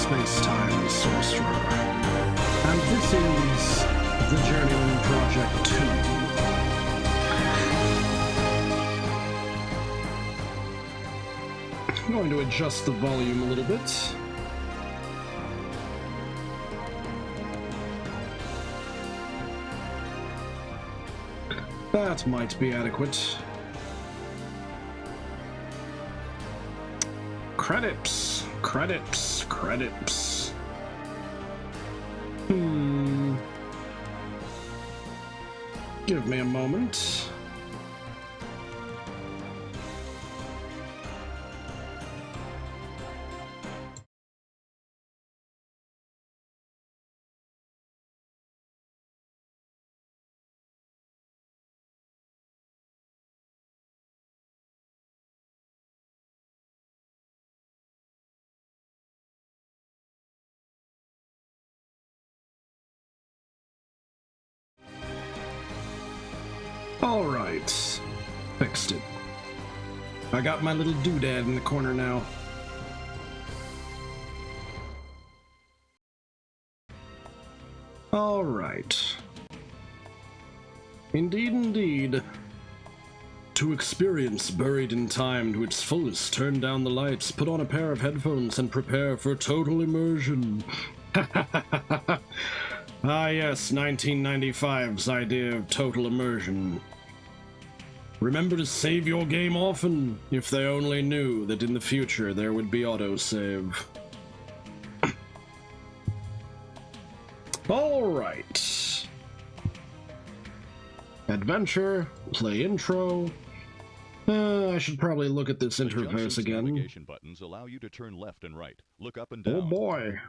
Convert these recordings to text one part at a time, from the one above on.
space-time sorcerer. And this is the Journeyman Project 2. I'm going to adjust the volume a little bit. That might be adequate. Credits, credits, credits. Give me a moment. Alright, fixed it. I got my little doodad in the corner now. Alright. Indeed, indeed. To experience Buried in Time to its fullest, turn down the lights, put on a pair of headphones, and prepare for total immersion. Ah yes, 1995's idea of total immersion. Remember to save your game often, if they only knew that in the future there would be autosave. Alright. Adventure, play intro. I should probably look at this interface again. Navigation buttons allow you to turn left and right, look up and down. Oh boy.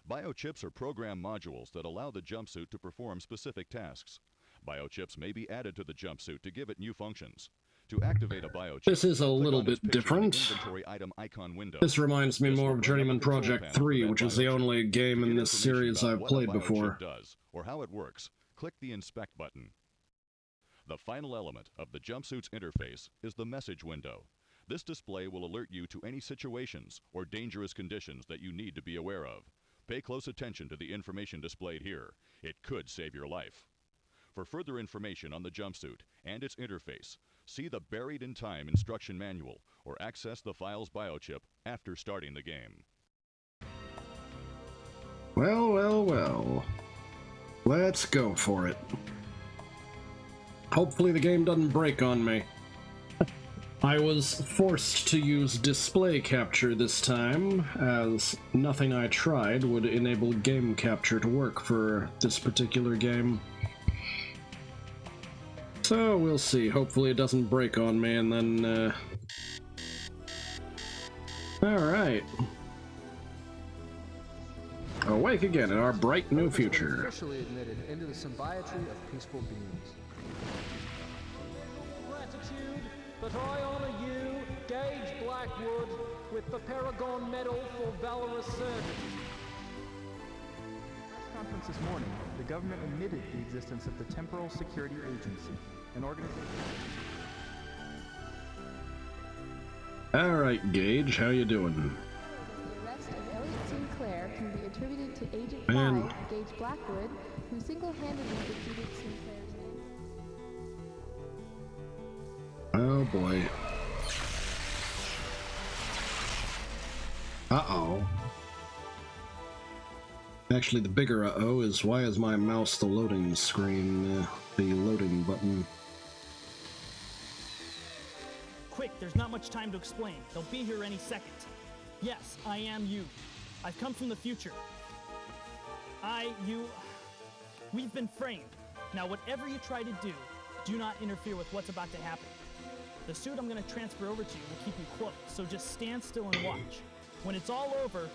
Biochips are program modules that allow the jumpsuit to perform specific tasks. Biochips may be added to the jumpsuit to give it new functions. To activate a biochip, this is a little bit picture different. Inventory item icon window. This reminds me This more will of bring up Journeyman a control Project panel 3, for that which is the biochip. only game To in get this information series about I've what played a biochip before. does, or how it works, click the Inspect button. The final element of the jumpsuit's interface is the message window. This display will alert you to any situations or dangerous conditions that you need to be aware of. Pay close attention to the information displayed here. It could save your life. For further information on the jumpsuit and its interface, see the Buried in Time instruction manual or access the file's biochip after starting the game. Well, well, well. Let's go for it. Hopefully the game doesn't break on me. I was forced to use display capture this time, as nothing I tried would enable game capture to work for this particular game. So we'll see. Hopefully it doesn't break on me, and then, Alright. Awake again in our bright new future. Officially admitted into the symbiotry of peaceful beings. Gratitude that I honor you, Gage Blackwood, with the Paragon Medal for Valorous Service. Press conference this morning, the government admitted the existence of the Temporal Security Agency, an organization. Alright, Gage, how you doing? The arrest of Elliot Sinclair can be attributed to Agent Man. 5, Gage Blackwood, who single-handedly defeated Sinclair's men. Oh boy. Uh-oh. Actually, the bigger uh-oh is why is my mouse the loading screen, the loading button? Quick, there's not much time to explain. They'll be here any second. Yes, I am you. I've come from the future. We've been framed. Now, whatever you try to do not interfere with what's about to happen. The suit I'm going to transfer over to you will keep you close, so just stand still and watch. When it's all over,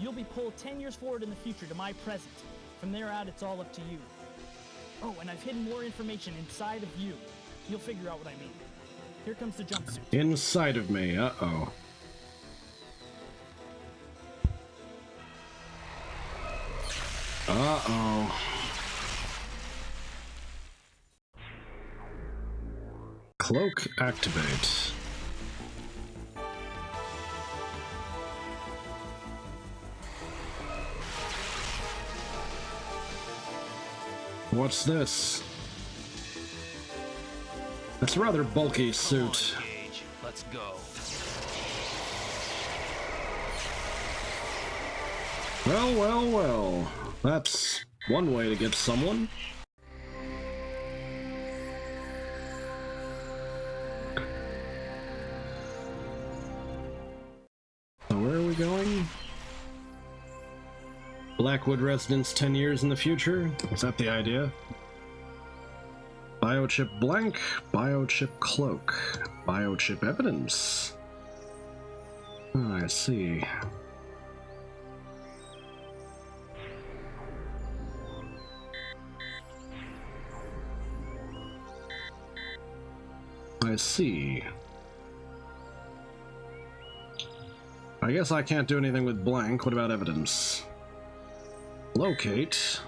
you'll be pulled 10 years forward in the future to my present. From there out, it's all up to you. Oh, and I've hidden more information inside of you. You'll figure out what I mean. Here comes the jumpsuit. Inside of me, uh-oh. Uh-oh. Cloak activate. What's this? That's a rather bulky suit. Let's go. Well, well, well. That's one way to get someone. So where are we going? Blackwood residence 10 years in the future? Is that the idea? Biochip blank, biochip cloak, biochip evidence. Oh, I see. I see. I guess I can't do anything with blank. What about evidence? Locate.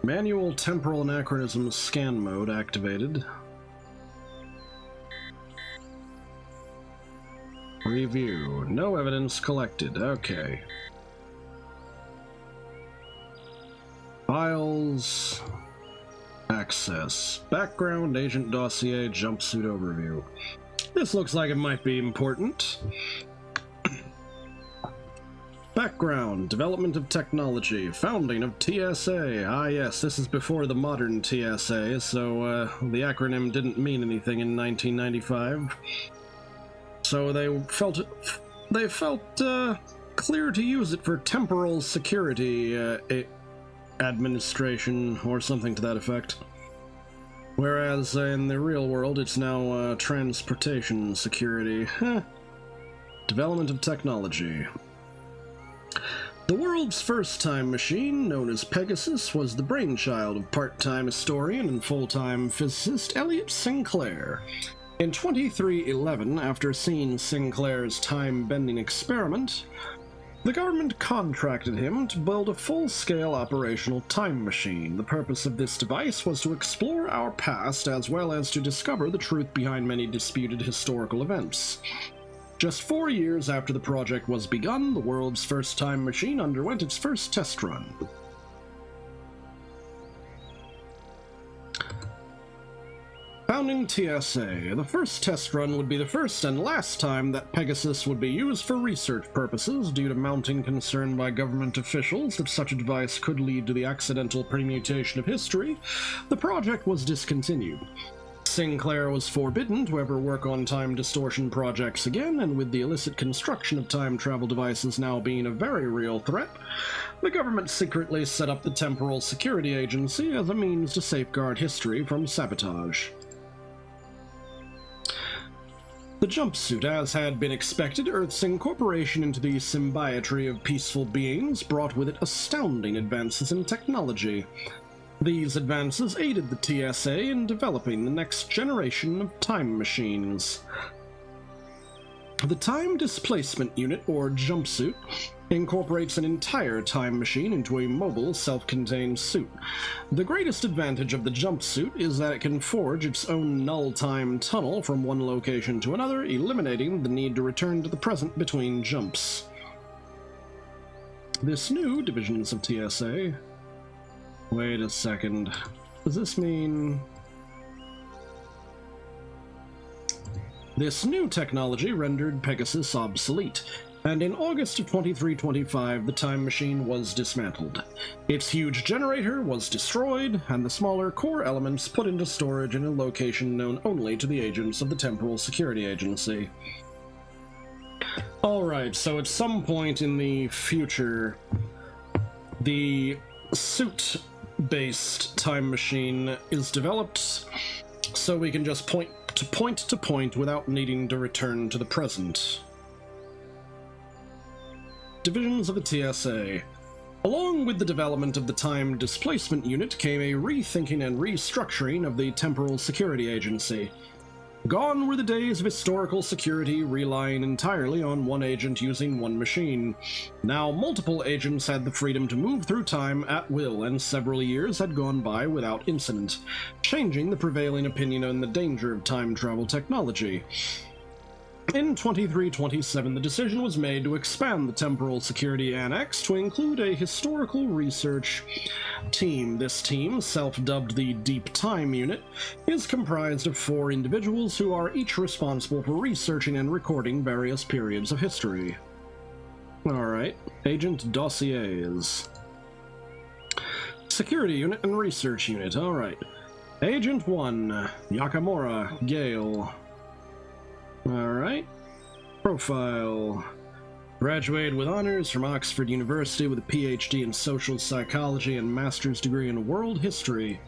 Manual temporal anachronism scan mode activated. Review. No evidence collected. Okay. Files. Access. Background, agent dossier, jumpsuit overview. This looks like it might be important. Background, development of technology, founding of TSA. Ah yes, this is before the modern TSA, so the acronym didn't mean anything in 1995. So they felt clear to use it for Temporal Security Administration, or something to that effect. Whereas in the real world, it's now Transportation Security. Development of technology. The world's first time machine, known as Pegasus, was the brainchild of part-time historian and full-time physicist Elliot Sinclair. In 2311, after seeing Sinclair's time-bending experiment, the government contracted him to build a full-scale operational time machine. The purpose of this device was to explore our past as well as to discover the truth behind many disputed historical events. Just 4 years after the project was begun, the world's first time machine underwent its first test run. Founding TSA. The first test run would be the first and last time that Pegasus would be used for research purposes due to mounting concern by government officials that such a device could lead to the accidental permutation of history. The project was discontinued. Sinclair was forbidden to ever work on time distortion projects again, and with the illicit construction of time travel devices now being a very real threat, the government secretly set up the Temporal Security Agency as a means to safeguard history from sabotage. The jumpsuit, as had been expected, Earth's incorporation into the symbiotry of peaceful beings brought with it astounding advances in technology. These advances aided the TSA in developing the next generation of time machines. The Time Displacement Unit, or jumpsuit, incorporates an entire time machine into a mobile, self-contained suit. The greatest advantage of the jumpsuit is that it can forge its own null-time tunnel from one location to another, eliminating the need to return to the present between jumps. This new divisions of TSA... Wait a second. Does this mean... This new technology rendered Pegasus obsolete, and in August of 2325 the time machine was dismantled. Its huge generator was destroyed, and the smaller core elements put into storage in a location known only to the agents of the Temporal Security Agency. Alright, so at some point in the future, the suit-based time machine is developed so we can just point to point without needing to return to the present. Divisions of the TSA. Along with the development of the Time Displacement Unit came a rethinking and restructuring of the Temporal Security Agency. Gone were the days of historical security relying entirely on one agent using one machine. Now multiple agents had the freedom to move through time at will, and several years had gone by without incident, changing the prevailing opinion on the danger of time travel technology. In 2327, the decision was made to expand the Temporal Security Annex to include a historical research team. This team, self-dubbed the Deep Time Unit, is comprised of 4 individuals who are each responsible for researching and recording various periods of history. Alright, Agent Dossiers. Security Unit and Research Unit, alright. Agent 1, Yakamura Gale. Alright. Profile. Graduated with honors from Oxford University with a PhD in social psychology and master's degree in world history.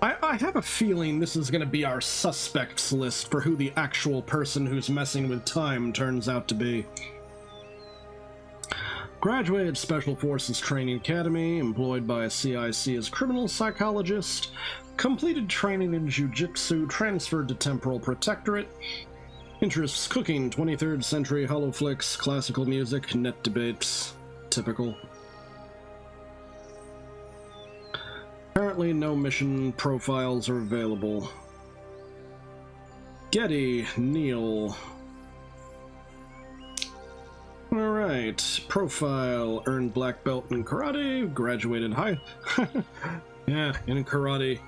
I have a feeling this is going to be our suspects list for who the actual person who's messing with time turns out to be. Graduated Special Forces Training Academy, employed by CIC as criminal psychologist, completed training in Jiu-Jitsu, transferred to Temporal Protectorate. Interests: cooking, 23rd century holoflicks, classical music, net debates. Typical. Currently, no mission profiles are available. Getty, Neil. Alright. Profile: earned black belt in karate, graduated high... yeah, in karate.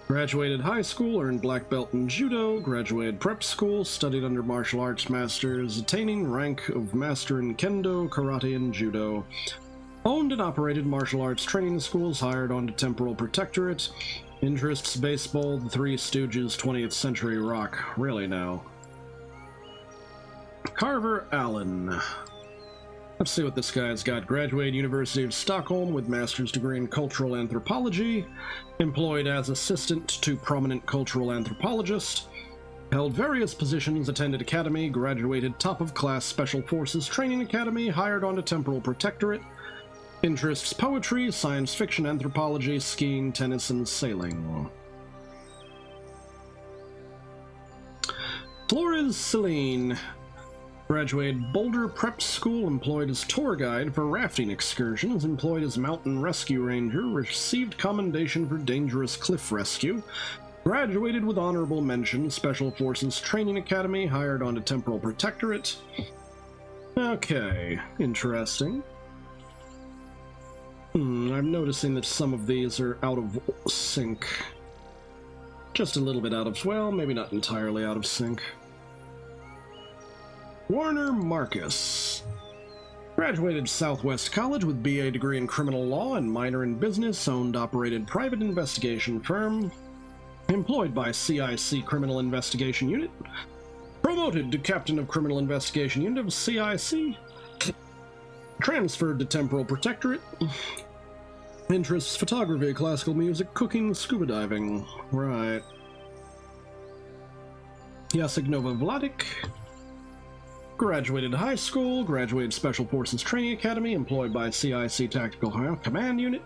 Graduated high school, earned black belt in judo, graduated prep school, studied under martial arts masters, attaining rank of master in kendo, karate, and judo. Owned and operated martial arts training schools, hired onto Temporal Protectorate. Interests: baseball, the Three Stooges, 20th century rock. Really now. Carver Allen. Let's see what this guy's got. Graduated University of Stockholm with master's degree in cultural anthropology. Employed as assistant to prominent cultural anthropologist. Held various positions, attended academy, graduated top of class Special Forces Training Academy, hired onto Temporal Protectorate. Interests: poetry, science fiction, anthropology, skiing, tennis, and sailing. Flores Celine. Graduated Boulder Prep School, employed as tour guide for rafting excursions, employed as mountain rescue ranger, received commendation for dangerous cliff rescue, graduated with honorable mention, Special Forces Training Academy, hired onto Temporal Protectorate. Okay, interesting. I'm noticing that some of these are out of sync. Just a little bit out of, well, maybe not entirely out of sync. Warner Marcus. Graduated Southwest College with BA degree in criminal law and minor in business, owned operated private investigation firm. Employed by CIC Criminal Investigation Unit. Promoted to Captain of Criminal Investigation Unit of CIC. Transferred to Temporal Protectorate. Interests: photography, classical music, cooking, scuba diving. Right. Yasignova Vladik. Graduated high school, graduated Special Forces Training Academy, employed by CIC Tactical Command Unit.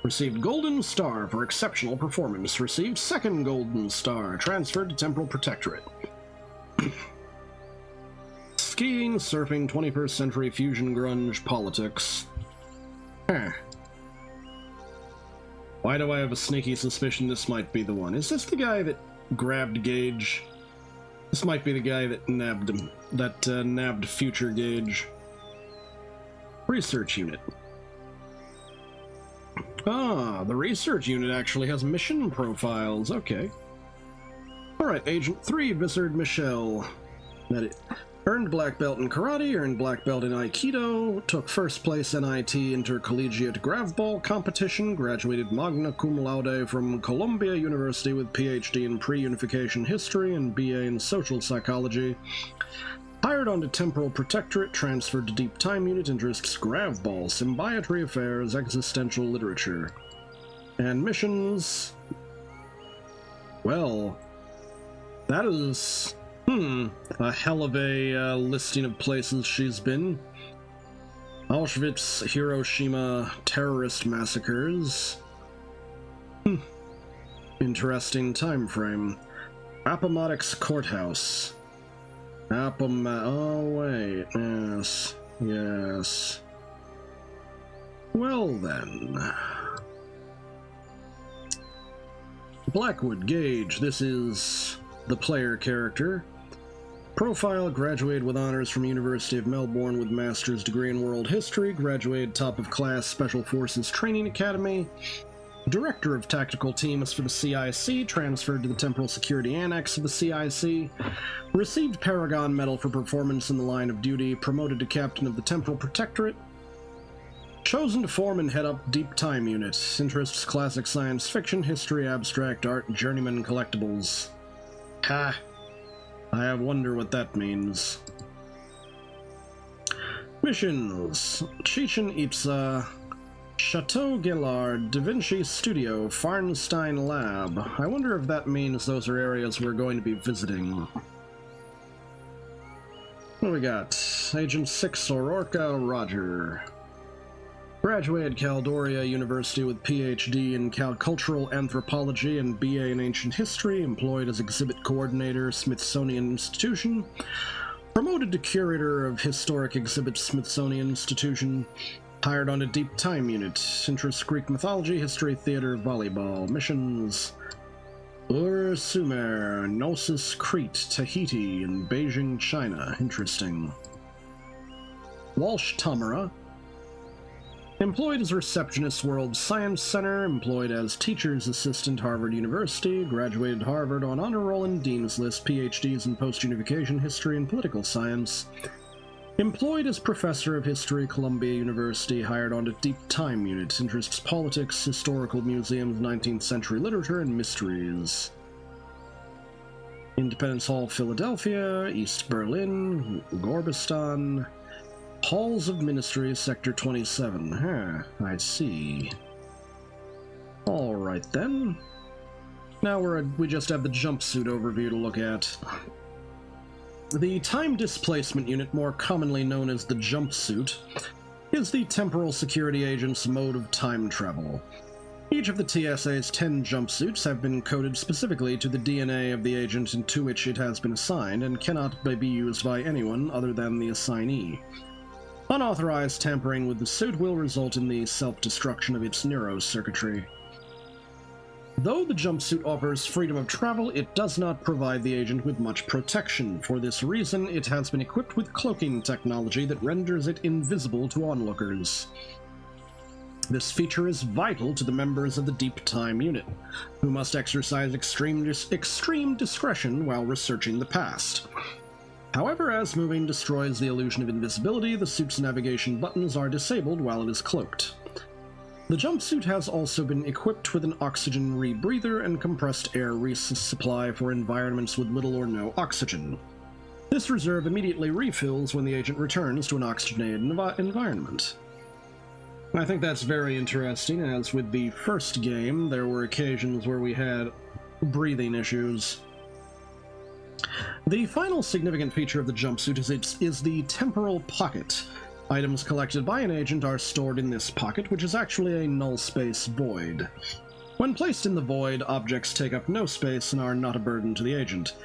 Received Golden Star for exceptional performance. Received second Golden Star. Transferred to Temporal Protectorate. Skiing, surfing, 21st century fusion, grunge, politics. Huh. Why do I have a sneaky suspicion this might be the one? Is this the guy that grabbed Gage? This might be the guy that nabbed him. That nabbed future Gage. Research Unit. Ah, the Research Unit actually has mission profiles. Okay. Alright, Agent 3, Vissard Michelle. Earned black belt in karate, earned black belt in aikido, took first place NIT intercollegiate gravball competition, graduated magna cum laude from Columbia University with PhD in pre-unification history and BA in social psychology. Hired onto Temporal Protectorate, transferred to Deep Time Unit, interests: gravball, symbiotry affairs, existential literature. And missions... well, that is... a hell of a listing of places she's been. Auschwitz, Hiroshima, terrorist massacres. Interesting time frame. Appomattox Courthouse. Oh wait, yes, yes. Well then. Blackwood Gage, this is the player character. Profile: graduated with honors from University of Melbourne with master's degree in world history, graduated top of class Special Forces Training Academy, director of tactical teams for the CIC, transferred to the Temporal Security Annex of the CIC, received Paragon Medal for performance in the line of duty, promoted to captain of the Temporal Protectorate, chosen to form and head up Deep Time Unit, interests classic science fiction, history, abstract art, Journeyman collectibles. Ha! I wonder what that means. Missions: Chichen Itza, Chateau Gillard, Da Vinci Studio, Farnstein Lab. I wonder if that means those are areas we're going to be visiting. What do we got? Agent 6 Aurorca Roger. Graduated Caldoria University with PhD in Cultural Anthropology and BA in Ancient History, employed as Exhibit Coordinator, Smithsonian Institution, promoted to Curator of Historic Exhibits, Smithsonian Institution, hired on a Deep Time Unit, interests Greek mythology, history, theater, volleyball, missions, Ur Sumer, Knossos, Crete, Tahiti, and Beijing, China. Interesting. Walsh Tamara. Employed as receptionist, World Science Center, employed as teacher's assistant, Harvard University, graduated Harvard on honor roll and dean's list, PhDs in post-unification history and political science, employed as professor of history, Columbia University, hired on to Deep Time Unit, interests politics, historical museums, 19th century literature, and mysteries. Independence Hall, Philadelphia, East Berlin, Gorbistan, Halls of Ministry, Sector 27. Huh, I see. Alright then. Now we just have the jumpsuit overview to look at. The Time Displacement Unit, more commonly known as the jumpsuit, is the Temporal Security Agent's mode of time travel. Each of the TSA's 10 jumpsuits have been coded specifically to the DNA of the agent to which it has been assigned and cannot be used by anyone other than the assignee. Unauthorized tampering with the suit will result in the self-destruction of its neurocircuitry. Though the jumpsuit offers freedom of travel, it does not provide the agent with much protection. For this reason, it has been equipped with cloaking technology that renders it invisible to onlookers. This feature is vital to the members of the Deep Time Unit, who must exercise extreme discretion while researching the past. However, as moving destroys the illusion of invisibility, the suit's navigation buttons are disabled while it is cloaked. The jumpsuit has also been equipped with an oxygen rebreather and compressed air resupply for environments with little or no oxygen. This reserve immediately refills when the agent returns to an oxygenated environment. I think that's very interesting, as with the first game, there were occasions where we had breathing issues. The final significant feature of the jumpsuit is the temporal pocket. Items collected by an agent are stored in this pocket, which is actually a null space void. When placed in the void, objects take up no space and are not a burden to the agent.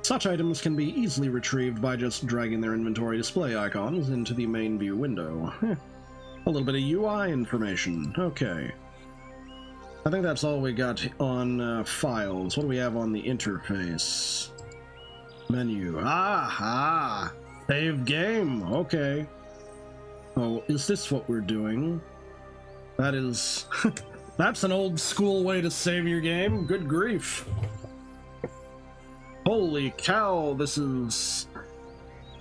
Such items can be easily retrieved by just dragging their inventory display icons into the main view window. A little bit of UI information. Okay. I think that's all we got on files. What do we have on the interface? Menu. Aha! Save game! Okay. Oh, is this what we're doing? That is... that's an old school way to save your game. Good grief. Holy cow, this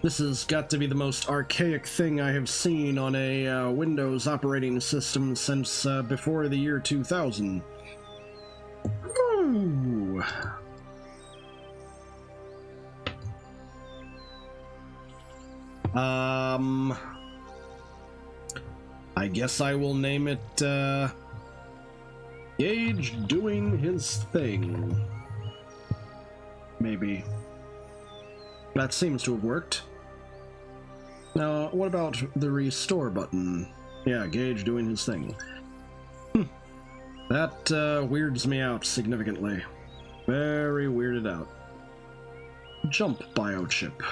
has got to be the most archaic thing I have seen on a Windows operating system since before the year 2000. Ooh. I guess I will name it, Gage doing his thing. Maybe. That seems to have worked. Now, what about the restore button? Yeah, Gage doing his thing. That weirds me out significantly. Very weirded out. Jump biochip.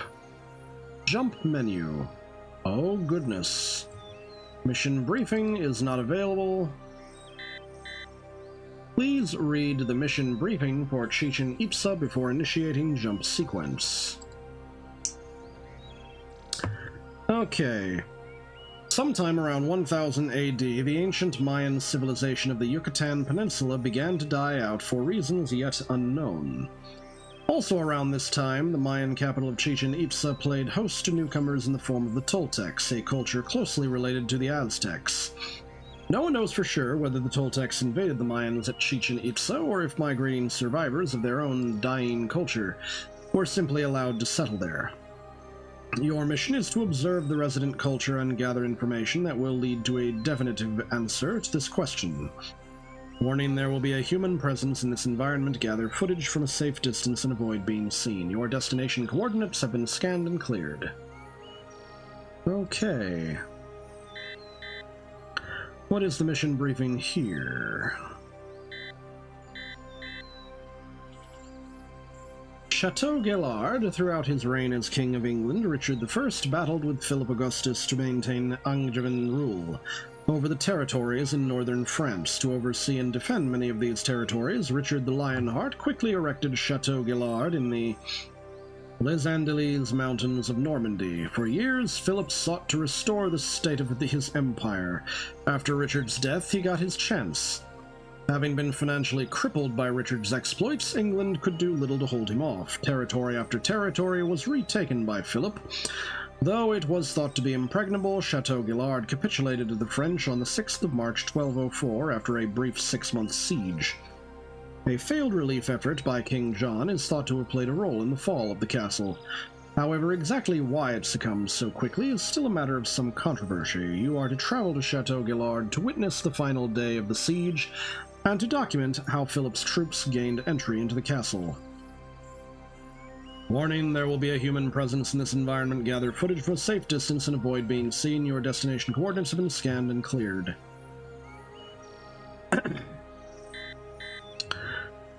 Jump menu. Oh goodness. Mission briefing is not available. Please read the mission briefing for Chichen Itza before initiating jump sequence. Okay. Sometime around 1000 AD, the ancient Mayan civilization of the Yucatan Peninsula began to die out for reasons yet unknown. Also around this time, the Mayan capital of Chichen Itza played host to newcomers in the form of the Toltecs, a culture closely related to the Aztecs. No one knows for sure whether the Toltecs invaded the Mayans at Chichen Itza, or if migrating survivors of their own dying culture were simply allowed to settle there. Your mission is to observe the resident culture and gather information that will lead to a definitive answer to this question. Warning, there will be a human presence in this environment. Gather footage from a safe distance and avoid being seen. Your destination coordinates have been scanned and cleared. Okay. What is the mission briefing here? Chateau Gellard, throughout his reign as King of England, Richard I battled with Philip Augustus to maintain Angevin rule over the territories in northern France. To oversee and defend many of these territories, Richard the Lionheart quickly erected Chateau Gellard in the Les Andelys mountains of Normandy. For years, Philip sought to restore the state of his empire. After Richard's death, he got his chance. Having been financially crippled by Richard's exploits, England could do little to hold him off. Territory after territory was retaken by Philip. Though it was thought to be impregnable, Chateau Gellard capitulated to the French on the 6th of March 1204 after a brief 6-month siege. A failed relief effort by King John is thought to have played a role in the fall of the castle. However, exactly why it succumbed so quickly is still a matter of some controversy. You are to travel to Chateau Gellard to witness the final day of the siege, and to document how Philip's troops gained entry into the castle. Warning, there will be a human presence in this environment. Gather footage from a safe distance and avoid being seen. Your destination coordinates have been scanned and cleared. Da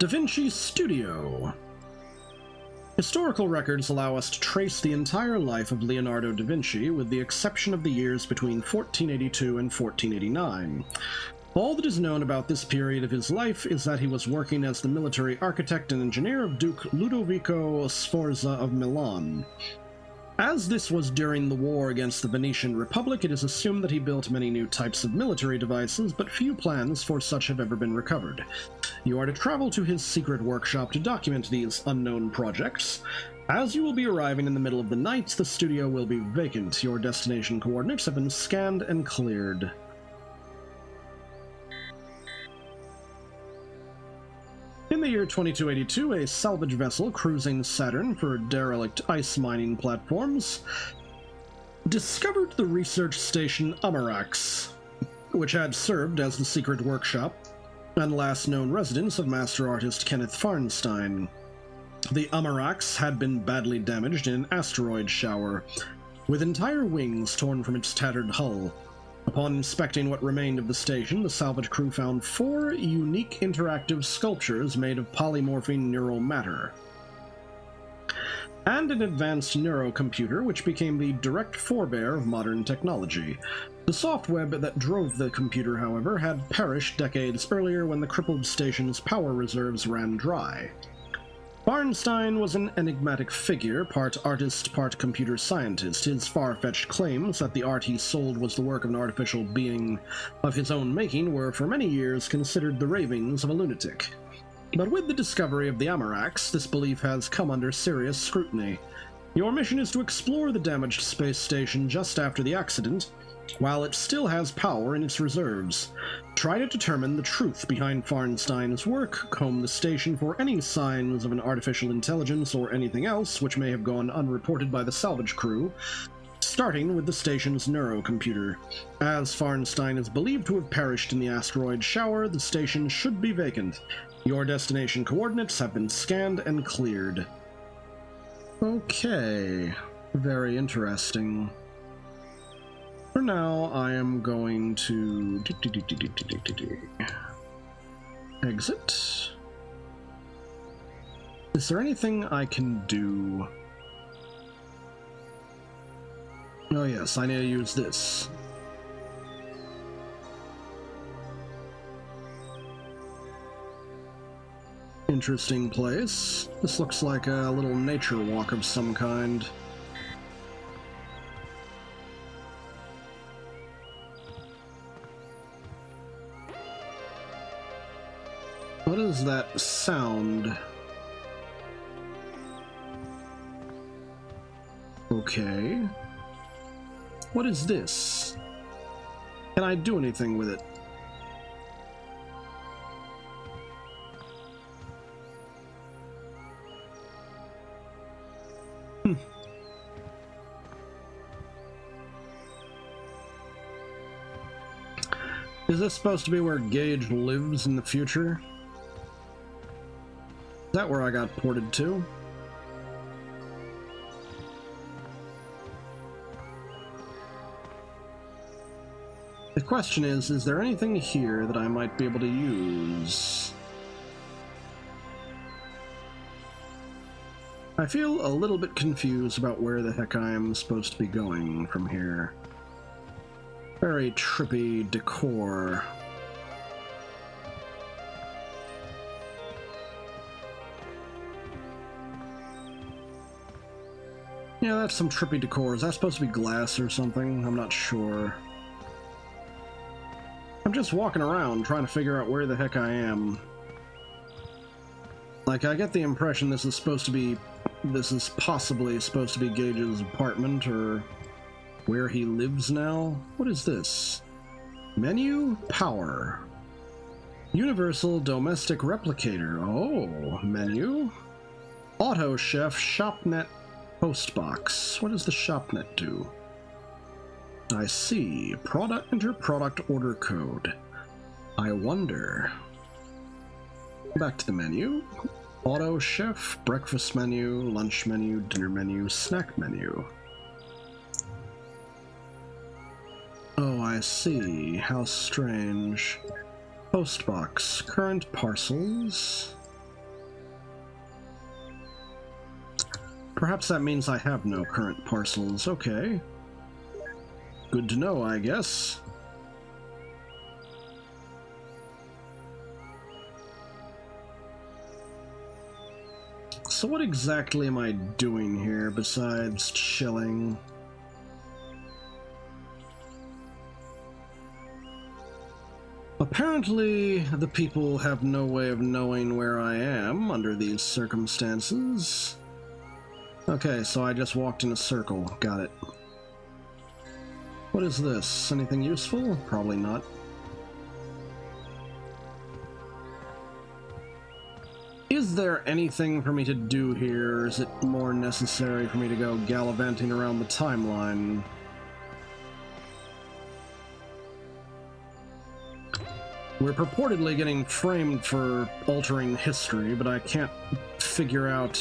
Vinci Studio. Historical records allow us to trace the entire life of Leonardo da Vinci, with the exception of the years between 1482 and 1489. All that is known about this period of his life is that he was working as the military architect and engineer of Duke Ludovico Sforza of Milan. As this was during the war against the Venetian Republic, it is assumed that he built many new types of military devices, but few plans for such have ever been recovered. You are to travel to his secret workshop to document these unknown projects. As you will be arriving in the middle of the night, the studio will be vacant. Your destination coordinates have been scanned and cleared. In the year 2282, a salvage vessel cruising Saturn for derelict ice mining platforms discovered the research station Amarax, which had served as the secret workshop and last known residence of master artist Kenneth Farnstein. The Amarax had been badly damaged in an asteroid shower, with entire wings torn from its tattered hull. Upon inspecting what remained of the station, the salvage crew found 4 unique interactive sculptures made of polymorphing neural matter, and an advanced neurocomputer which became the direct forebear of modern technology. The soft web that drove the computer, however, had perished decades earlier when the crippled station's power reserves ran dry. Farnstein was an enigmatic figure, part artist, part computer scientist. His far-fetched claims that the art he sold was the work of an artificial being of his own making were for many years considered the ravings of a lunatic. But with the discovery of the Amarax, this belief has come under serious scrutiny. Your mission is to explore the damaged space station just after the accident, while it still has power in its reserves. Try to determine the truth behind Farnstein's work, comb the station for any signs of an artificial intelligence or anything else which may have gone unreported by the salvage crew, starting with the station's neurocomputer. As Farnstein is believed to have perished in the asteroid shower, the station should be vacant. Your destination coordinates have been scanned and cleared. Okay, very interesting. For now, I am going to exit. Is there anything I can do? Oh yes, I need to use this. Interesting place. This looks like a little nature walk of some kind. is that sound? Okay. What is this? Can I do anything with it? Is this supposed to be where Gage lives in the future? Is that where I got ported to? The question is there anything here that I might be able to use? I feel a little bit confused about where the heck I am supposed to be going from here. Very trippy decor. Yeah, that's some trippy decor. Is that supposed to be glass or something? I'm not sure. I'm just walking around trying to figure out where the heck I am. Like, I get the impression this is possibly supposed to be Gage's apartment, or where he lives now. What is this? Menu? Power. Universal Domestic Replicator. Oh, menu. Auto Chef ShopNet Postbox. What does the ShopNet do? I see. Enter product order code. I wonder. Back to the menu. Auto Chef, breakfast menu, lunch menu, dinner menu, snack menu. Oh, I see. How strange. Postbox. Current parcels. Perhaps that means I have no current parcels. Okay. Good to know, I guess. So what exactly am I doing here besides chilling? Apparently, the people have no way of knowing where I am under these circumstances. Okay, so I just walked in a circle. Got it. What is this? Anything useful? Probably not. Is there anything for me to do here, or is it more necessary for me to go gallivanting around the timeline? We're purportedly getting framed for altering history, but I can't figure out...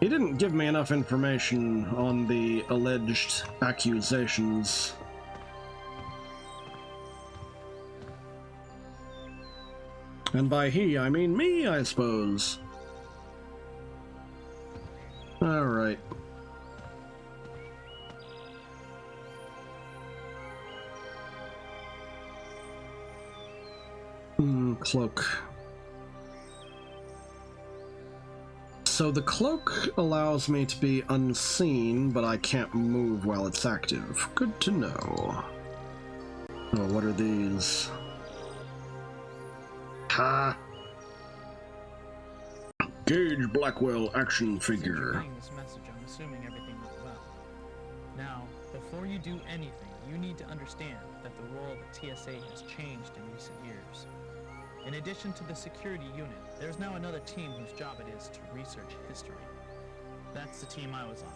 He didn't give me enough information on the alleged accusations. And by he, I mean me, I suppose. Alright. Cloak. So the cloak allows me to be unseen, but I can't move while it's active. Good to know. Oh, what are these? Ha! Gage Blackwell action figure. Reading this message, I'm assuming everything went well. Now, before you do anything, you need to understand that the role of the TSA has changed in recent years. In addition to the security unit, there's now another team whose job it is to research history. That's the team I was on.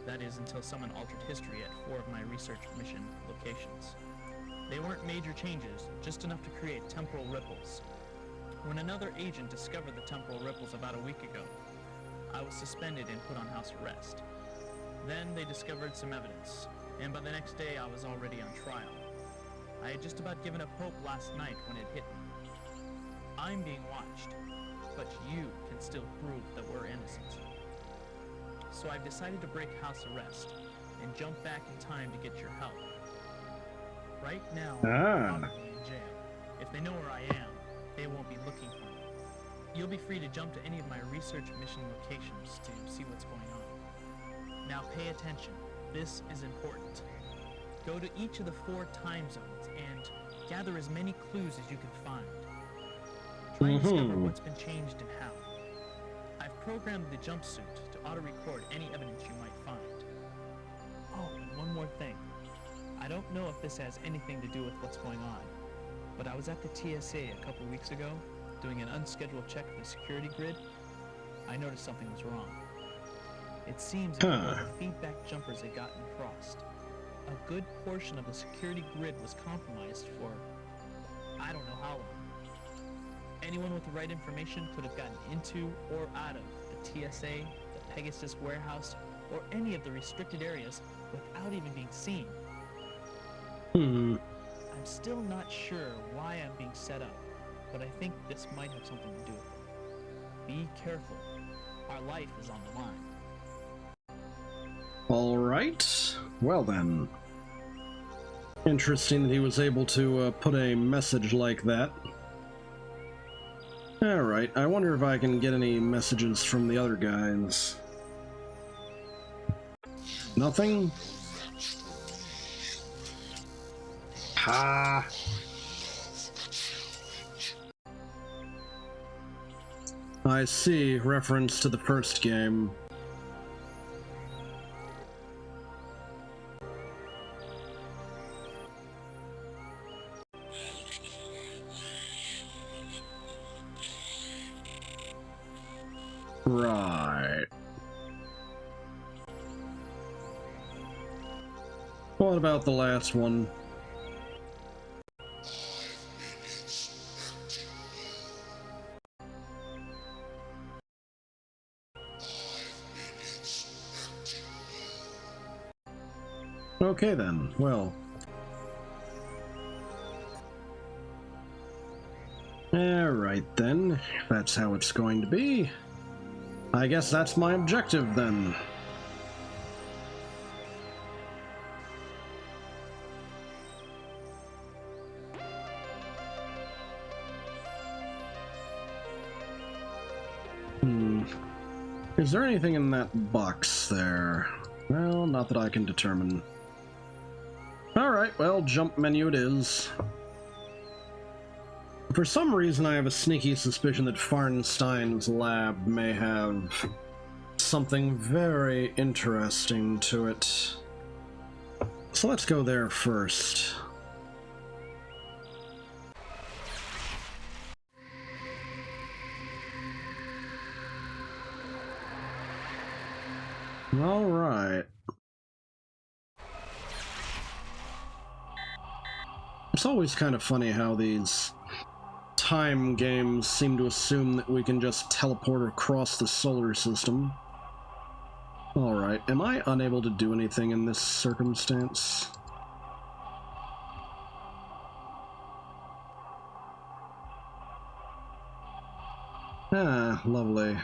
That is, until someone altered history at 4 of my research mission locations. They weren't major changes, just enough to create temporal ripples. When another agent discovered the temporal ripples about a week ago, I was suspended and put on house arrest. Then they discovered some evidence, and by the next day I was already on trial. I had just about given up hope last night when it hit me. I'm being watched, but you can still prove that we're innocent. So I've decided to break house arrest and jump back in time to get your help. Right now, I'm probably in jail. If they know where I am, they won't be looking for me. You'll be free to jump to any of my research mission locations to see what's going on. Now pay attention. This is important. Go to each of the 4 time zones and Gather as many clues as you can find. Try and discover what's been changed and how. I've programmed the jumpsuit to auto-record any evidence you might find. Oh, and one more thing. I don't know if this has anything to do with what's going on, but I was at the TSA a couple weeks ago, doing an unscheduled check of the security grid. I noticed something was wrong. It seems that the feedback jumpers had gotten crossed. A good portion of the security grid was compromised for I don't know how long. Anyone with the right information could have gotten into or out of the TSA, the Pegasus warehouse, or any of the restricted areas without even being seen. I'm still not sure why I'm being set up, but I think this might have something to do with it. Be careful. Our life is on the line. All right. Well then. Interesting that he was able to put a message like that. Alright, I wonder if I can get any messages from the other guys. Nothing? Ha! I see, reference to the first game. Right. What about the last one? Okay then, well. Alright then, if that's how it's going to be. I guess that's my objective then. Is there anything in that box there? Well, not that I can determine. Alright, well, jump menu it is. For some reason, I have a sneaky suspicion that Farnstein's lab may have something very interesting to it. So let's go there first. All right. It's always kind of funny how these time games seem to assume that we can just teleport across the solar system. Alright, am I unable to do anything in this circumstance? Ah, lovely.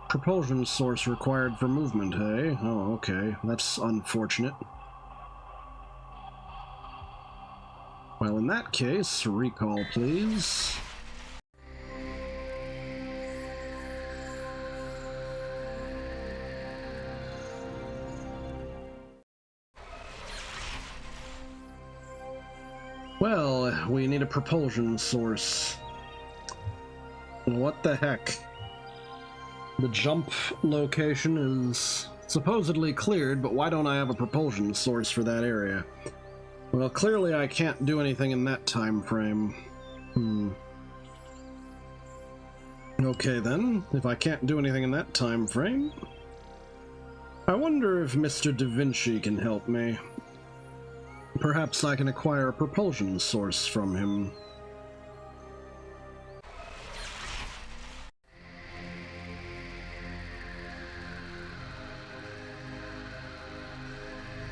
Propulsion source required for movement, hey? Oh, okay. That's unfortunate. Well, in that case, recall, please. Well, we need a propulsion source. What the heck? The jump location is supposedly cleared, but why don't I have a propulsion source for that area? Well, clearly I can't do anything in that time frame. Okay then, if I can't do anything in that time frame, I wonder if Mr. Da Vinci can help me. Perhaps I can acquire a propulsion source from him.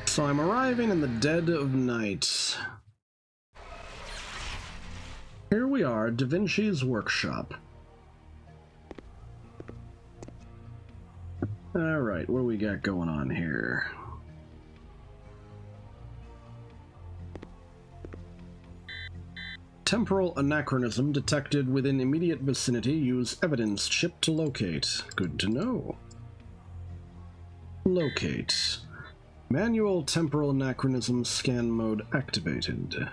So I'm arriving in the dead of night. Here we are, Da Vinci's workshop. Alright, what do we got going on here? Temporal anachronism detected within immediate vicinity. Use evidence chip to locate. Good to know. Locate. Manual temporal anachronism scan mode activated.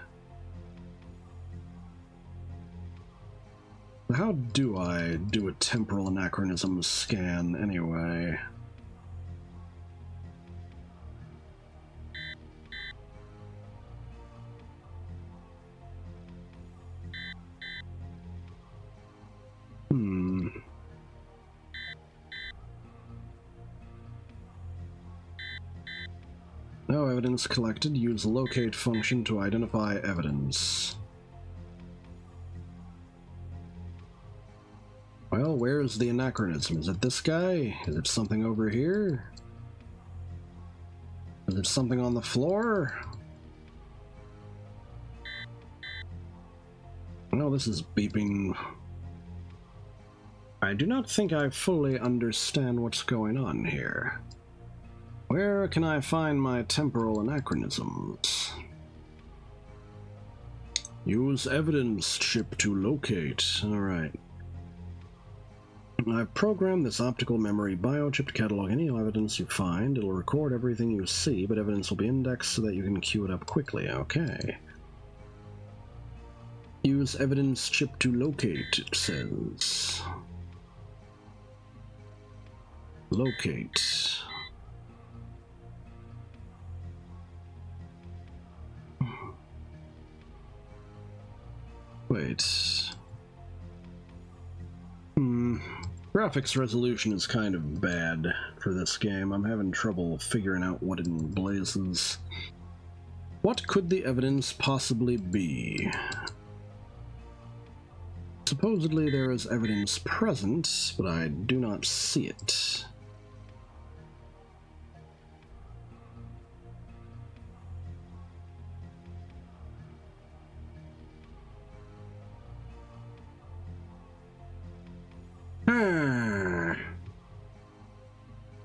How do I do a temporal anachronism scan anyway? No evidence collected. Use locate function to identify evidence. Well, where's the anachronism? Is it this guy? Is it something over here? Is it something on the floor? No, this is beeping. I do not think I fully understand what's going on here. Where can I find my temporal anachronisms? Use evidence chip to locate. Alright. I've programmed this optical memory biochip to catalog any evidence you find. It'll record everything you see, but evidence will be indexed so that you can queue it up quickly. Okay. Use evidence chip to locate, it says. Locate. Wait. Graphics resolution is kind of bad for this game. I'm having trouble figuring out what in blazes. What could the evidence possibly be? Supposedly there is evidence present, but I do not see it.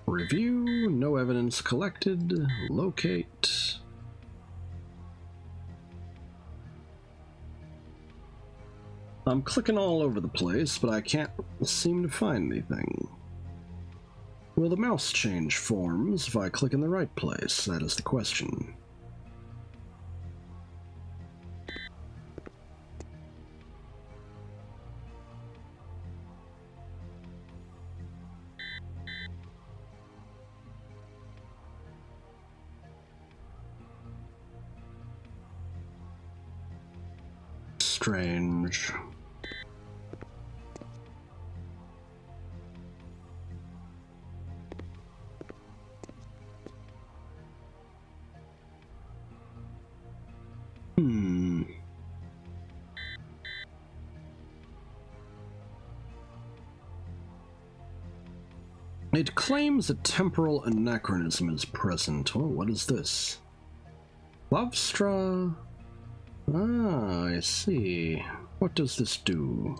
Review, no evidence collected, locate. I'm clicking all over the place, but I can't seem to find anything. Will the mouse change forms if I click in the right place? That is the question. Strange. It claims a temporal anachronism is present. Oh, what is this? Lovstra. Ah, I see. What does this do?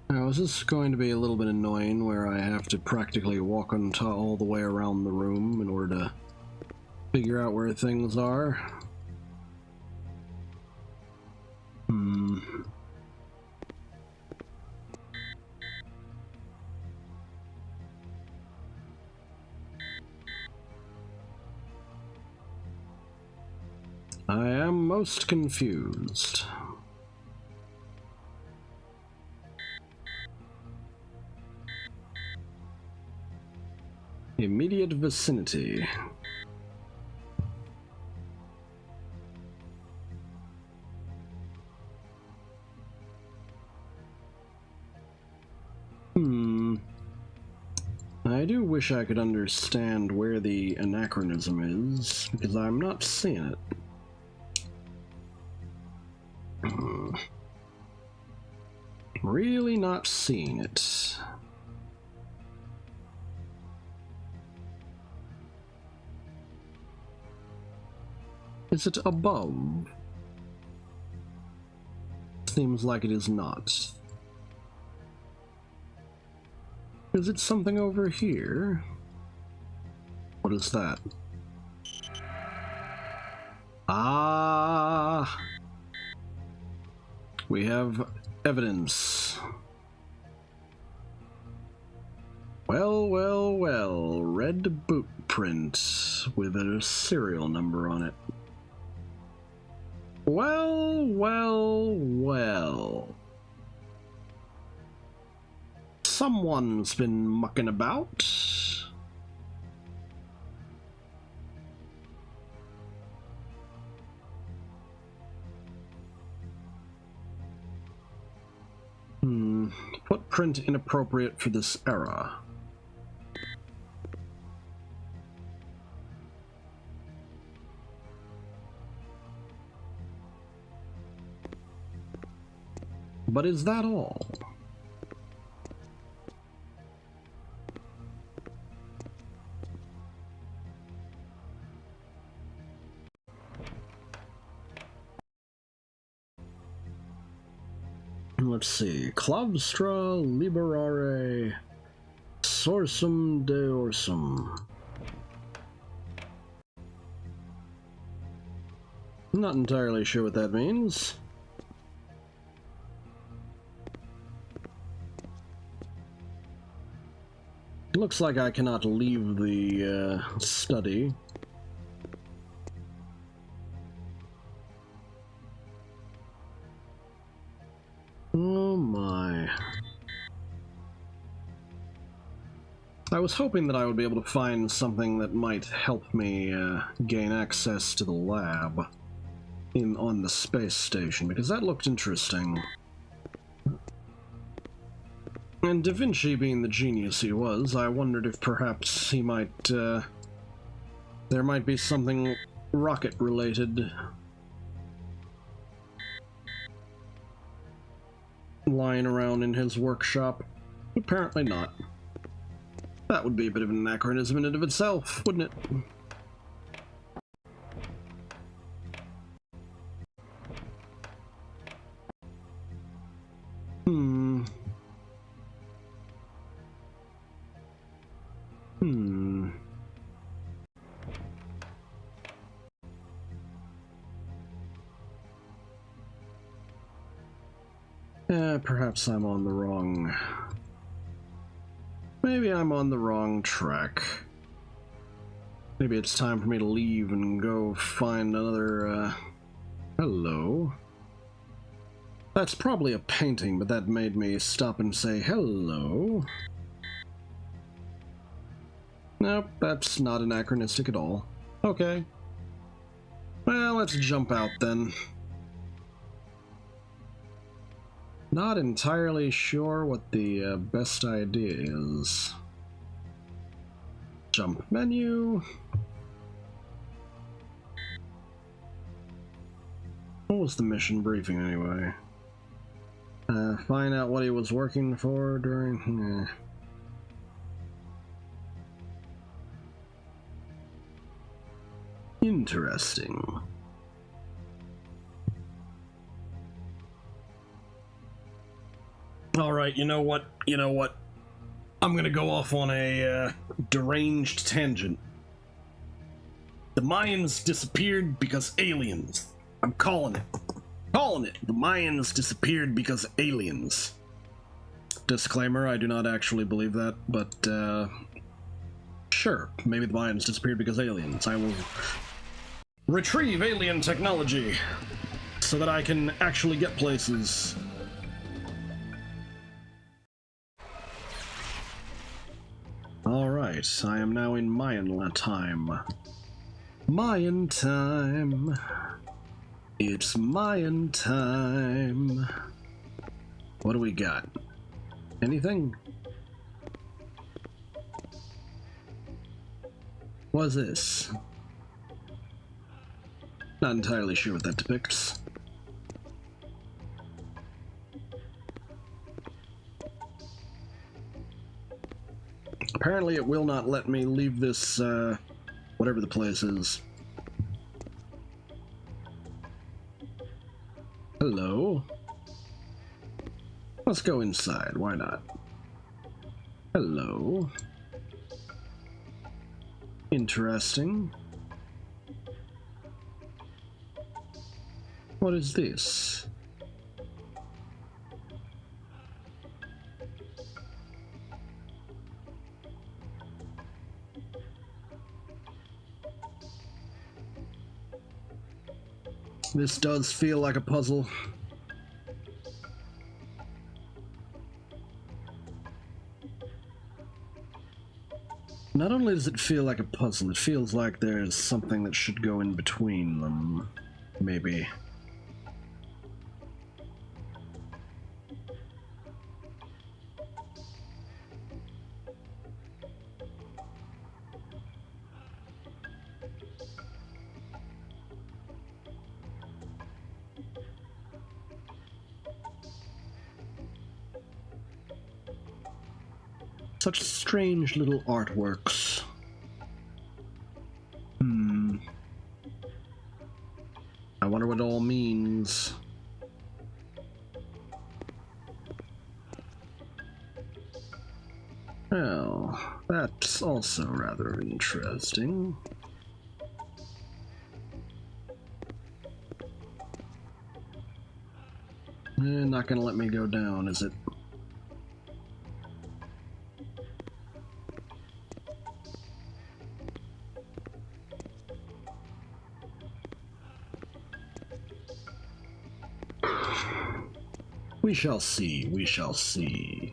Now, is this going to be a little bit annoying where I have to practically walk on all the way around the room in order to figure out where things are? I am most confused. Immediate vicinity. I do wish I could understand where the anachronism is, because I'm not seeing it. Really not seeing it. Is it above? Seems like it is not. Is it something over here? What is that? Ah! We have evidence. Well, well, well. Red boot print with a serial number on it. Well, well, well. Someone's been mucking about. Footprint inappropriate for this era. But is that all? Let's see. Clavstra liberare sorsum deorsum. Not entirely sure what that means. Looks like I cannot leave the study. Oh my. I was hoping that I would be able to find something that might help me gain access to the lab on the space station, because that looked interesting. And Da Vinci being the genius he was, I wondered if perhaps he might, there might be something rocket-related lying around in his workshop. Apparently not. That would be a bit of an anachronism in and of itself, wouldn't it? Perhaps I'm on the wrong... Maybe I'm on the wrong track. Maybe it's time for me to leave and go find another, hello. That's probably a painting, but that made me stop and say hello. Nope, that's not anachronistic at all. Okay. Well, let's jump out then. Not entirely sure what the best idea is. Jump menu. What was the mission briefing anyway? Find out what he was working for during... Interesting. Alright, you know what? I'm gonna go off on a deranged tangent. The Mayans disappeared because aliens. I'm calling it. The Mayans disappeared because aliens. Disclaimer, I do not actually believe that, but sure, maybe the Mayans disappeared because aliens. I will retrieve alien technology so that I can actually get places. Alright, I am now in Mayan time. Mayan time. It's Mayan time. What do we got? Anything? What's this? Not entirely sure what that depicts. Apparently it will not let me leave this, whatever the place is. Hello? Let's go inside, why not? Hello? Interesting. What is this? This does feel like a puzzle. Not only does it feel like a puzzle, it feels like there's something that should go in between them. Maybe. Such strange little artworks. I wonder what it all means. Well, that's also rather interesting. Not gonna let me go down, is it? We shall see, we shall see.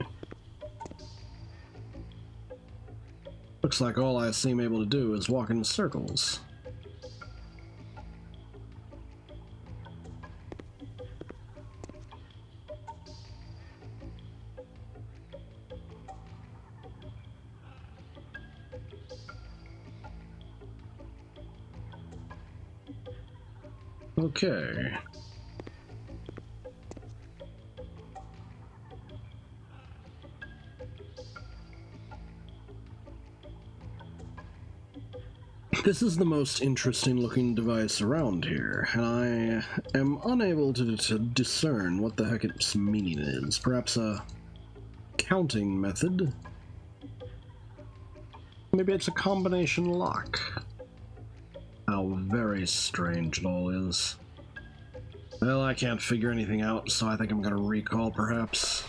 Looks like all I seem able to do is walk in circles. Okay. This is the most interesting looking device around here, and I am unable to discern what the heck its meaning is. Perhaps a counting method? Maybe it's a combination lock. How very strange it all is. Well, I can't figure anything out, so I think I'm gonna recall, perhaps.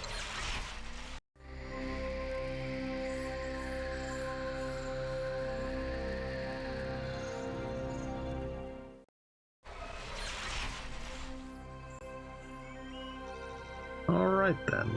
Alright then.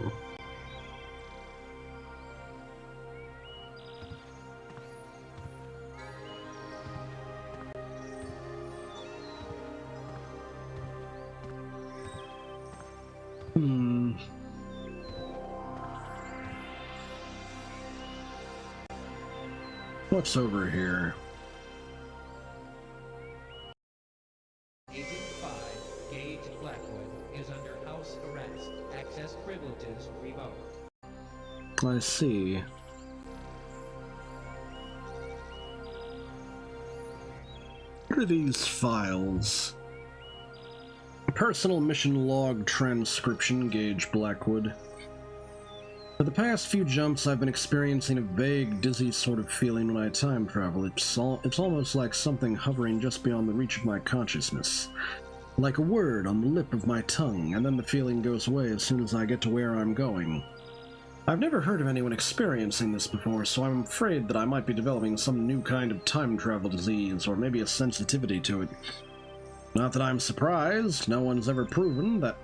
What's over here? Agent 5, Gage Blackwood, is under house arrest. Access privileges revoked. I see. What are these files? Personal mission log transcription, Gage Blackwood. For the past few jumps, I've been experiencing a vague, dizzy sort of feeling when I time travel. It's almost like something hovering just beyond the reach of my consciousness. Like a word on the lip of my tongue, and then the feeling goes away as soon as I get to where I'm going. I've never heard of anyone experiencing this before, so I'm afraid that I might be developing some new kind of time travel disease, or maybe a sensitivity to it. Not that I'm surprised, no one's ever proven that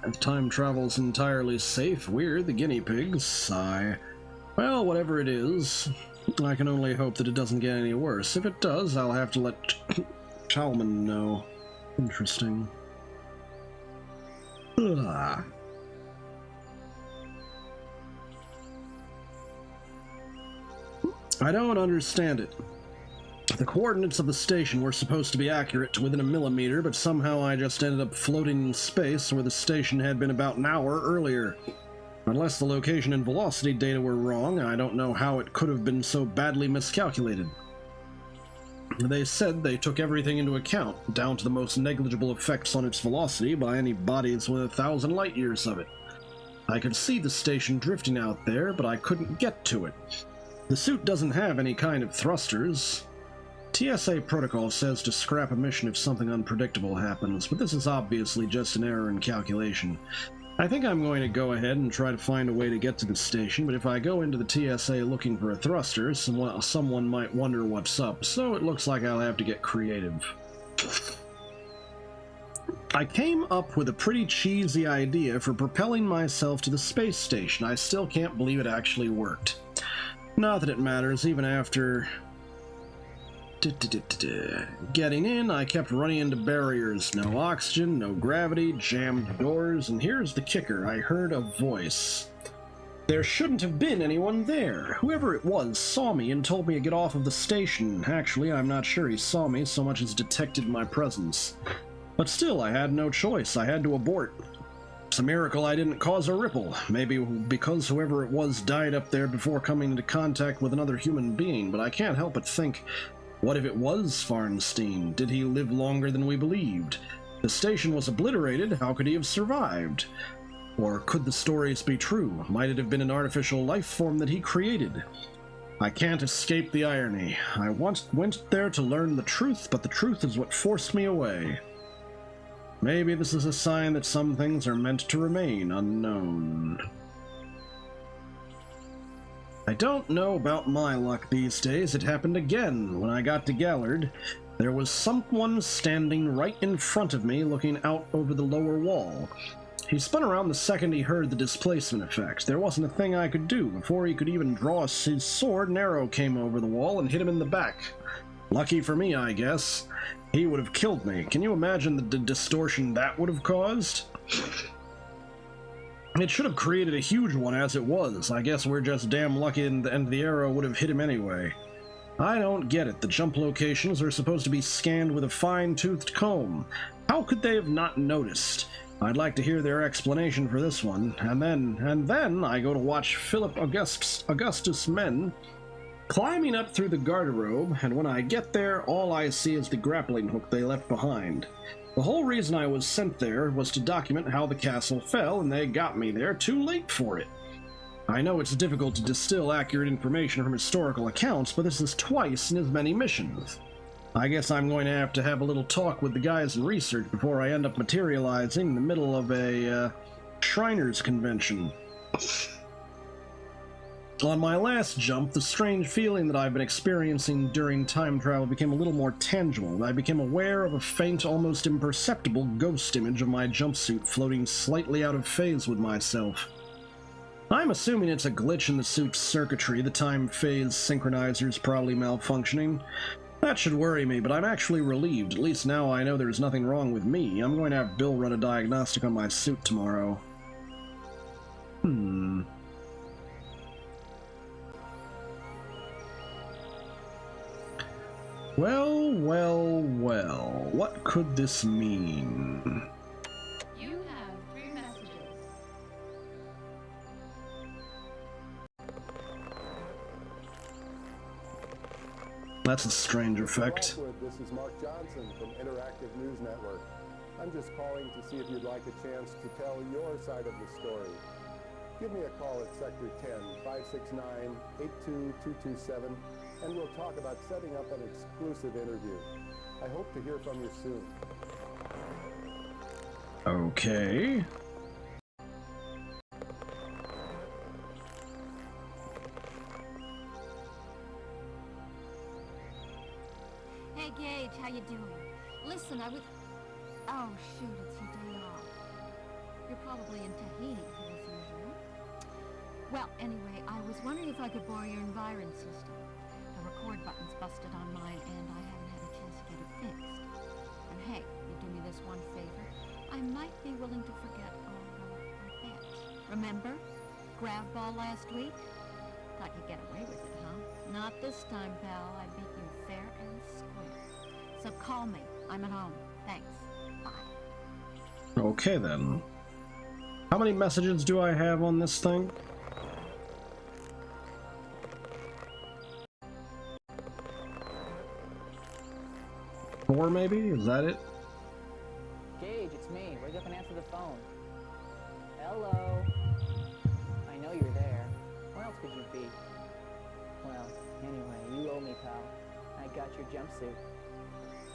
if time travel's entirely safe, we're the guinea pigs. Well, whatever it is, I can only hope that it doesn't get any worse. If it does, I'll have to let Chalman know. Interesting. Ugh. I don't understand it. The coordinates of the station were supposed to be accurate to within a millimeter, but somehow I just ended up floating in space where the station had been about an hour earlier. Unless the location and velocity data were wrong, I don't know how it could have been so badly miscalculated. They said they took everything into account, down to the most negligible effects on its velocity by any bodies within 1,000 light years of it. I could see the station drifting out there, but I couldn't get to it. The suit doesn't have any kind of thrusters. TSA protocol says to scrap a mission if something unpredictable happens, but this is obviously just an error in calculation. I think I'm going to go ahead and try to find a way to get to the station, but if I go into the TSA looking for a thruster, someone might wonder what's up, so it looks like I'll have to get creative. I came up with a pretty cheesy idea for propelling myself to the space station. I still can't believe it actually worked. Not that it matters, even after getting in, I kept running into barriers. No oxygen, no gravity, jammed doors, and here's the kicker. I heard a voice. There shouldn't have been anyone there. Whoever it was saw me and told me to get off of the station. Actually, I'm not sure he saw me so much as detected my presence. But still, I had no choice. I had to abort. It's a miracle I didn't cause a ripple. Maybe because whoever it was died up there before coming into contact with another human being, but I can't help but think, what if it was Farnstein? Did he live longer than we believed? The station was obliterated. How could he have survived? Or could the stories be true? Might it have been an artificial life form that he created? I can't escape the irony. I once went there to learn the truth, but the truth is what forced me away. Maybe this is a sign that some things are meant to remain unknown. I don't know about my luck these days. It happened again. When I got to Gallard, there was someone standing right in front of me looking out over the lower wall. He spun around the second he heard the displacement effect. There wasn't a thing I could do. Before he could even draw his sword, an arrow came over the wall and hit him in the back. Lucky for me, I guess. He would have killed me. Can you imagine the distortion that would have caused? It should have created a huge one as it was. I guess we're just damn lucky and the arrow would have hit him anyway. I don't get it. The jump locations are supposed to be scanned with a fine-toothed comb. How could they have not noticed? I'd like to hear their explanation for this one. And then I go to watch Philip Augustus Men climbing up through the garderobe, and when I get there, all I see is the grappling hook they left behind. The whole reason I was sent there was to document how the castle fell, and they got me there too late for it. I know it's difficult to distill accurate information from historical accounts, but this is twice in as many missions. I guess I'm going to have a little talk with the guys in research before I end up materializing in the middle of a Shriners convention. On my last jump, the strange feeling that I've been experiencing during time travel became a little more tangible. I became aware of a faint, almost imperceptible ghost image of my jumpsuit floating slightly out of phase with myself. I'm assuming it's a glitch in the suit's circuitry, the time phase synchronizer's probably malfunctioning. That should worry me, but I'm actually relieved. At least now I know there's nothing wrong with me. I'm going to have Bill run a diagnostic on my suit tomorrow. Well, well, well. What could this mean? You have 3 messages. That's a strange effect. This is Mark Johnson from Interactive News Network. I'm just calling to see if you'd like a chance to tell your side of the story. Give me a call at Sector 10, 569-82227, and we'll talk about setting up an exclusive interview. I hope to hear from you soon. Okay. Hey, Gage, how you doing? Listen, Oh, shoot, it's your day off. You're probably in Tahiti, as usual. Well, anyway, I was wondering if I could borrow your Environ system. The record button's busted on mine, and I haven't had a chance to get it fixed. And hey, you do me this one favor. I might be willing to forget our bet. Remember? Grav ball last week? Thought you'd get away with it, huh? Not this time, pal. I beat you fair and square. So call me. I'm at home. Thanks. Bye. Okay, then. How many messages do I have on this thing? 4, maybe? Is that it? Gage, it's me. Wake up and answer the phone. Hello. I know you're there. Where else could you be? Well, anyway, you owe me, pal. I got your jumpsuit.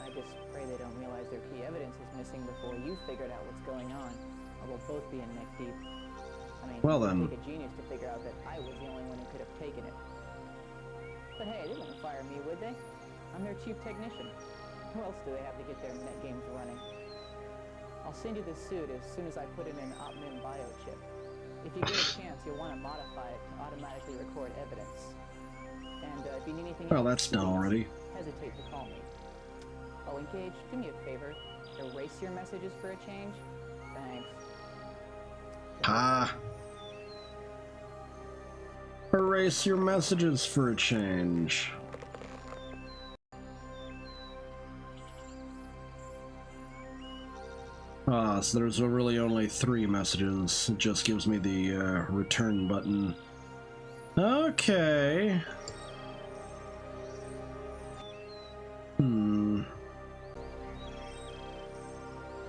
I just pray they don't realize their key evidence is missing before you figured out what's going on, or we'll both be in neck deep. I mean, well, it then. would take a genius to figure out that I was the only one who could have taken it. But hey, they wouldn't fire me, would they? I'm their chief technician. Who else do they have to get their net games running? I'll send you this suit as soon as I put in an OpMin biochip. If you get a chance, you'll want to modify it to automatically record evidence. And if you need anything Well, else, that's done already. hesitate to call me. Oh, and Gage, do me a favor. Erase your messages for a change. Thanks. Ah. Erase your messages for a change. Ah, so there's really only 3 messages. It just gives me the return button. Okay.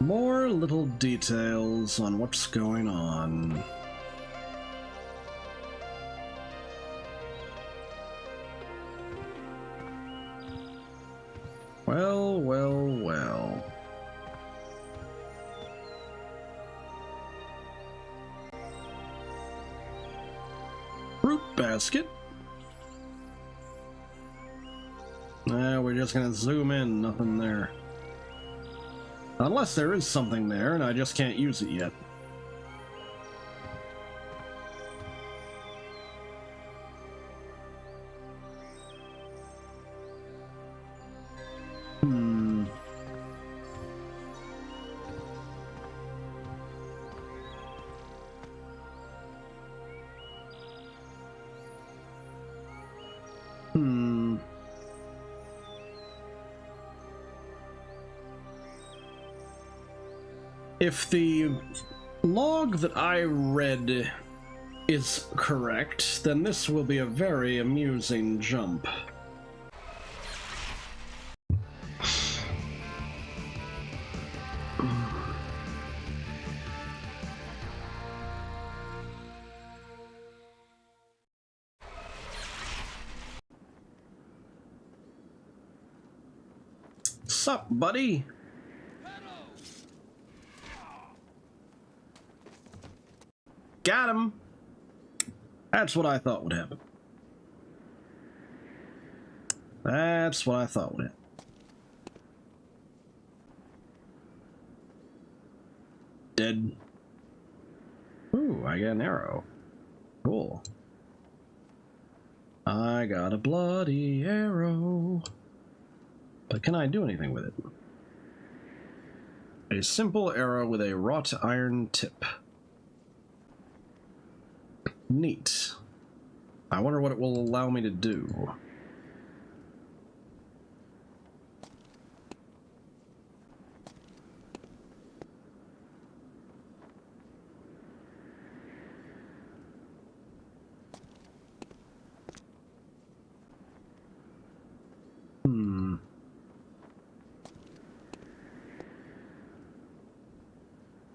More little details on what's going on. Well, well, well. Fruit basket. We're just gonna zoom in, nothing there. Unless there is something there and I just can't use it yet. If the log that I read is correct, then this will be a very amusing jump. Sup, buddy? Got him! That's what I thought would happen. That's what I thought would happen. Dead. Ooh, I got an arrow. Cool. I got a bloody arrow. But can I do anything with it? A simple arrow with a wrought iron tip. Neat. I wonder what it will allow me to do.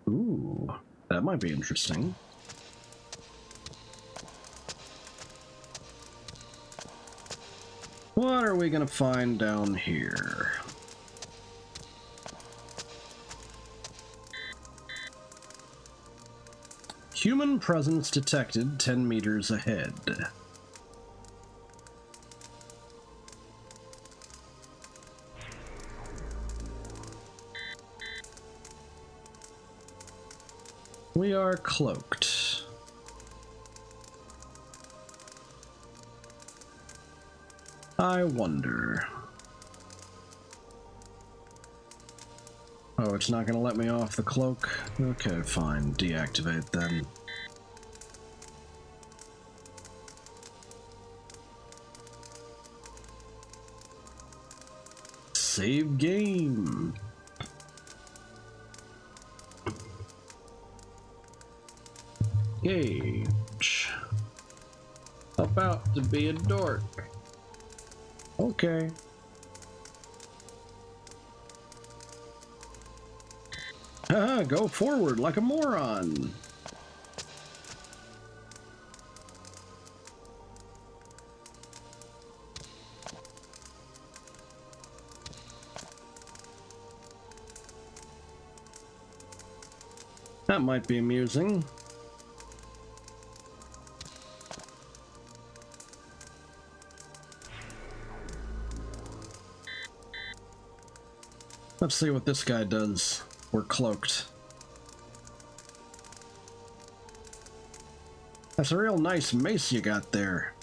Ooh, that might be interesting. What are we gonna find down here? Human presence detected 10 meters ahead. We are cloaked. I wonder. Oh, it's not gonna let me off the cloak? Okay, fine. Deactivate then. Save game. Gage. About to be a dork. Okay. Haha, go forward like a moron. That might be amusing. Let's see what this guy does. We're cloaked. That's a real nice mace you got there.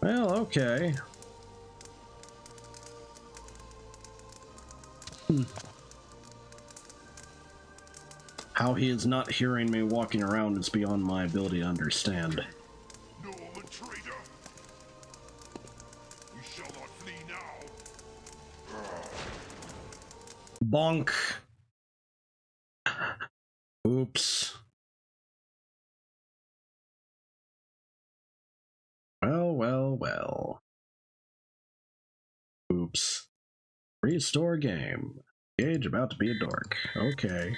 Well, okay. How he is not hearing me walking around is beyond my ability to understand. Norman traitor! You shall not flee now! Bonk! Oops. Well, well, well. Oops. Restore game. Gage about to be a dork. Okay.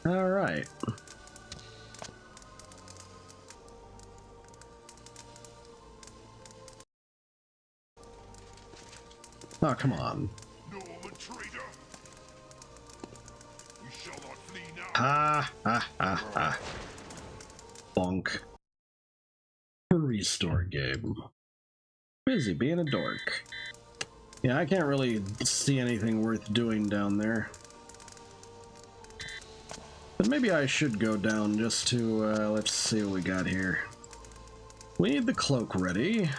Alright. Oh, come on. Norman traitor! You shall not flee now! Ha ha ha ha. Bonk. Restore game. Busy being a dork. Yeah, I can't really see anything worth doing down there. But maybe I should go down just to, let's see what we got here. We need the cloak ready.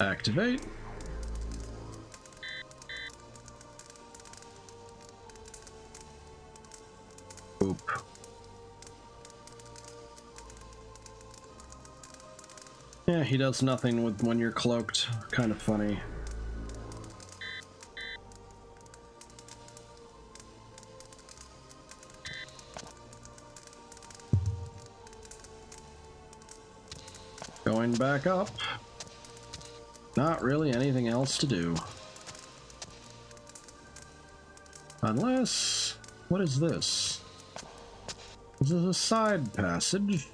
Activate. Oop. Yeah, he does nothing with when you're cloaked. Kind of funny. Going back up. Not really anything else to do. Unless... what is this? Is this a side passage?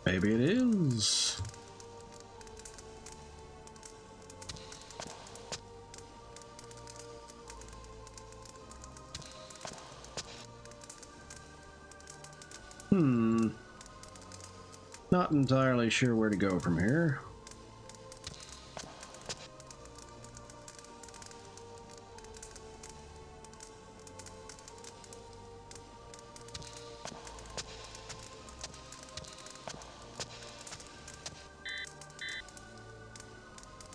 Maybe it is. Not entirely sure where to go from here.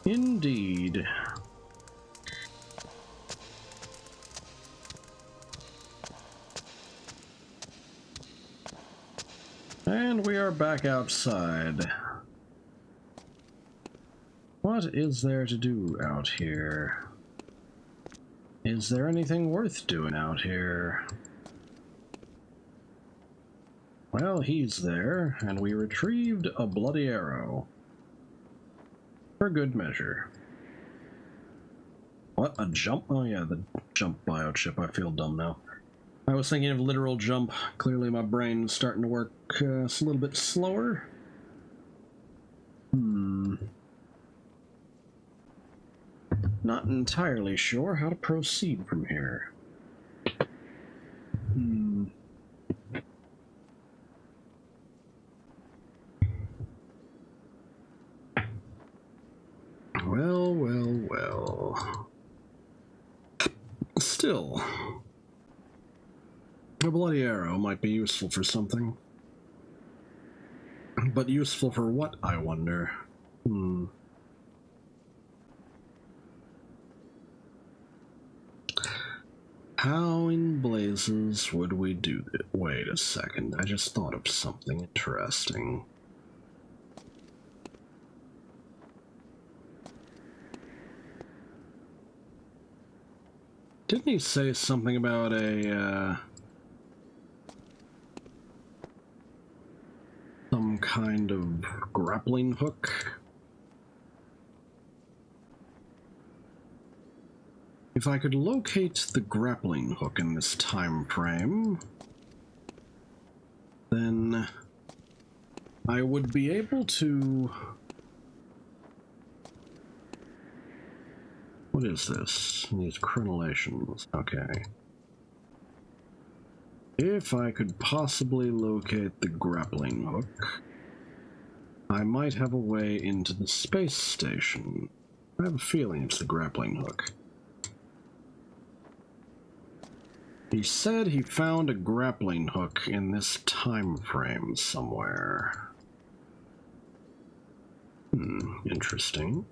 Indeed. And we are back outside. What is there to do out here? Is there anything worth doing out here? Well, he's there, and we retrieved a bloody arrow. For good measure. What? A jump? Oh yeah, the jump biochip. I feel dumb now. I was thinking of literal jump. Clearly my brain's starting to work a little bit slower. Not entirely sure how to proceed from here. Well, well, well. Still, a bloody arrow might be useful for something. But useful for what, I wonder? How in blazes would we do that? Wait a second, I just thought of something interesting. Didn't he say something about a, some kind of grappling hook. If I could locate the grappling hook in this time frame, then I would be able to... What is this? These crenellations. Okay. If I could possibly locate the grappling hook, I might have a way into the space station. I have a feeling it's the grappling hook. He said he found a grappling hook in this time frame somewhere. Interesting.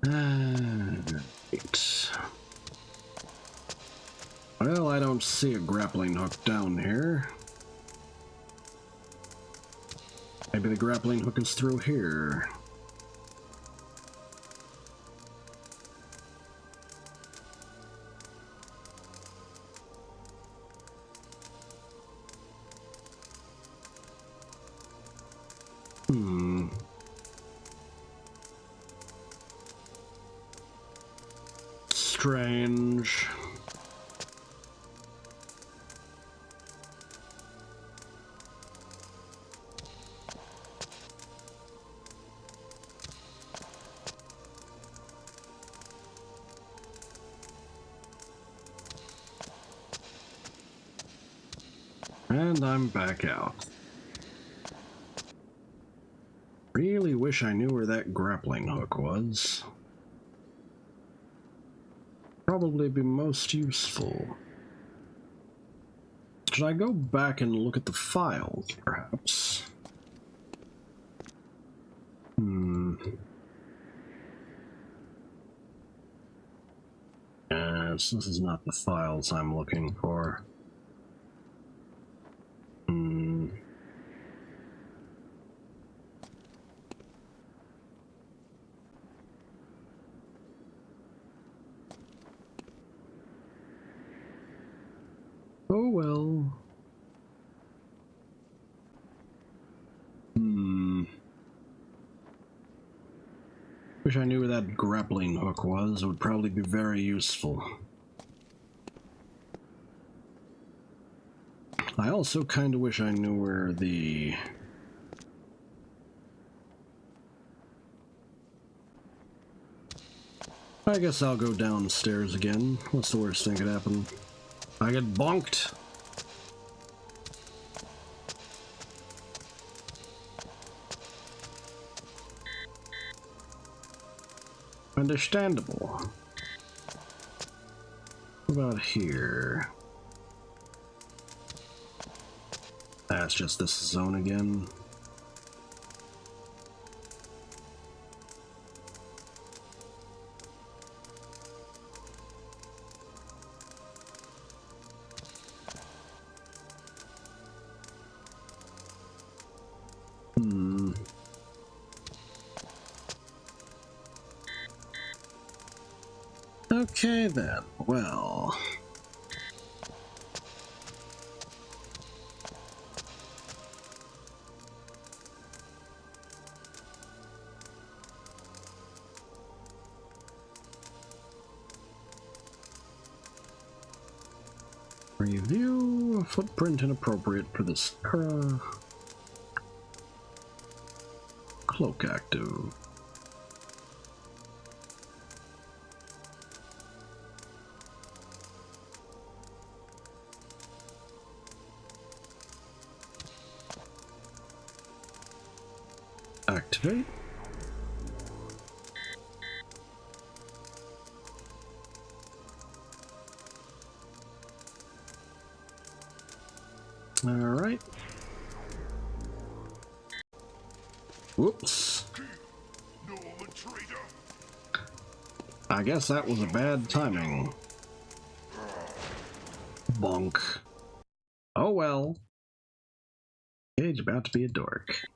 Right. Well, I don't see a grappling hook down here. Maybe the grappling hook is through here. Strange. And I'm back out. Really wish I knew where that grappling hook was. Probably be most useful. Should I go back and look at the files, perhaps? Yes, this is not the files I'm looking for. Oh well. Wish I knew where that grappling hook was. It would probably be very useful. I also kind of wish I knew where the... I guess I'll go downstairs again. What's the worst thing that could happen? I get bonked. Understandable. What about here? That's just this zone again. Okay then, well... Review, footprint inappropriate for this era. Cloak active. Activate. All right. Whoops. I guess that was a bad timing. Bonk. Oh well. Gage about to be a dork.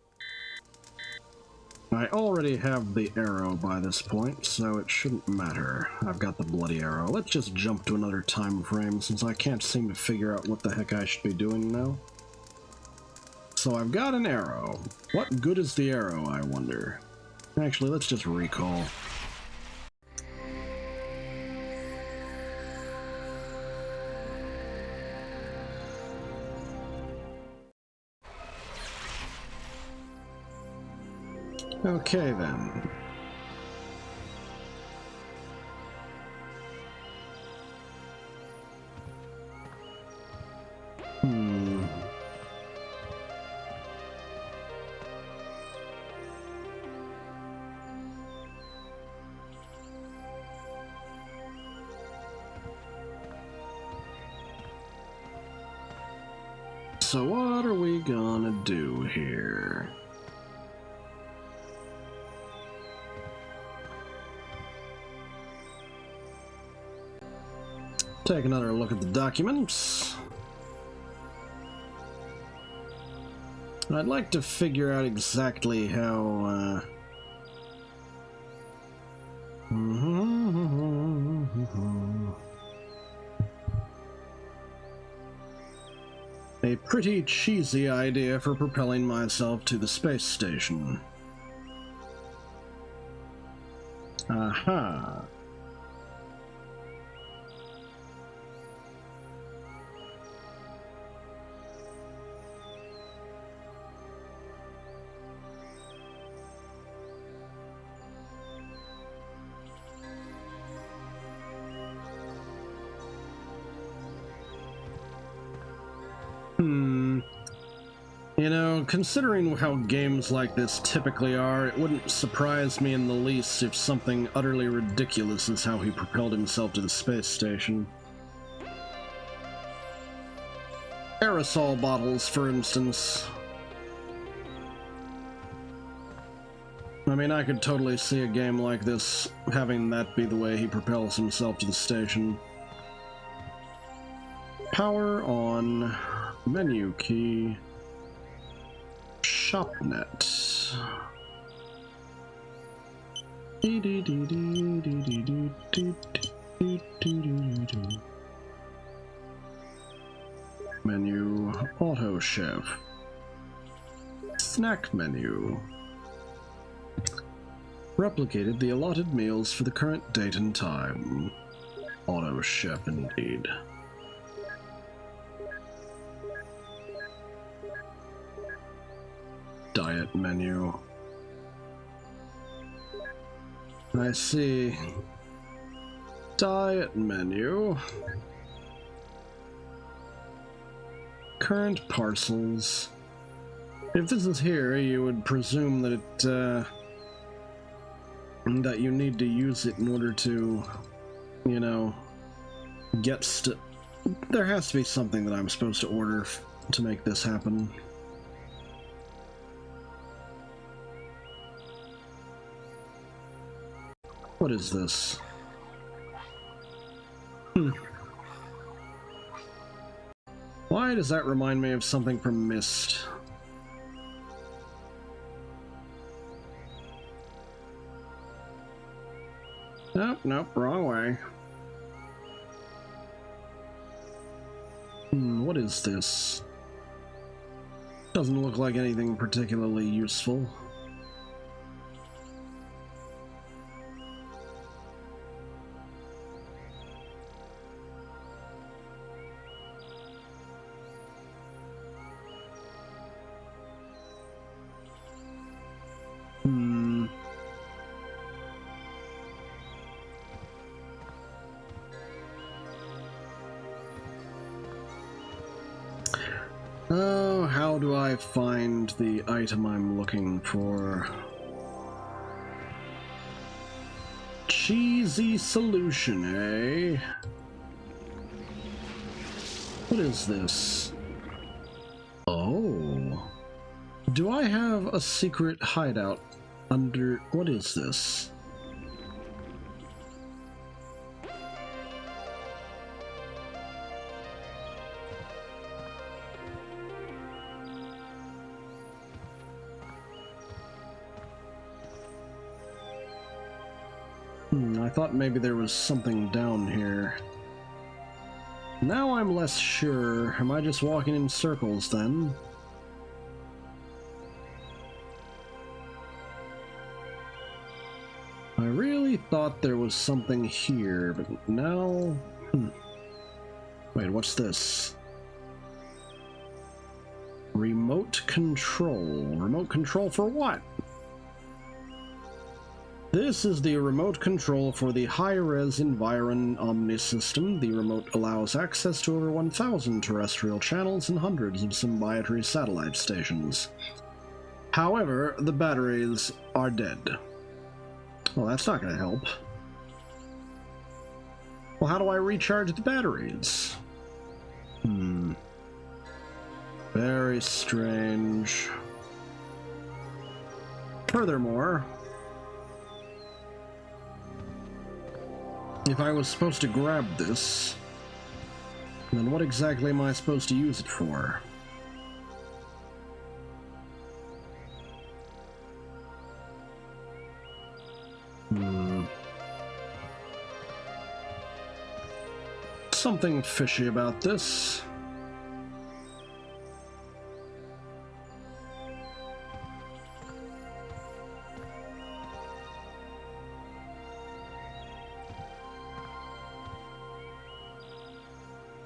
I already have the arrow by this point, so it shouldn't matter. I've got the bloody arrow. Let's just jump to another time frame, since I can't seem to figure out what the heck I should be doing now. So I've got an arrow. What good is the arrow, I wonder? Actually, let's just recall. Okay, then. So what are we gonna do here? Take another look at the documents. I'd like to figure out exactly how, a pretty cheesy idea for propelling myself to the space station. Aha. You know, considering how games like this typically are, it wouldn't surprise me in the least if something utterly ridiculous is how he propelled himself to the space station. Aerosol bottles, for instance. I mean, I could totally see a game like this having that be the way he propels himself to the station. Power on, menu key, shopnet. Menu, auto chef. Snack menu. Replicated the allotted meals for the current date and time. Auto chef indeed. Diet menu. I see. Diet menu. Current parcels. If this is here, you would presume that that you need to use it in order to, you know, get there has to be something that I'm supposed to order to make this happen. What is this? Why does that remind me of something from Myst? Nope, nope, wrong way. What is this? Doesn't look like anything particularly useful. Oh, how do I find the item I'm looking for? Cheesy solution, eh? What is this? Oh. Do I have a secret hideout under... What is this? I thought maybe there was something down here. Now I'm less sure. Am I just walking in circles then? I really thought there was something here, but now... Wait, what's this? Remote control. Remote control for what? This is the remote control for the high-res Environ Omni system. The remote allows access to over 1,000 terrestrial channels and hundreds of Symbiotry satellite stations. However, the batteries are dead. Well, that's not going to help. Well, how do I recharge the batteries? Very strange. Furthermore, if I was supposed to grab this, then what exactly am I supposed to use it for? Something fishy about this.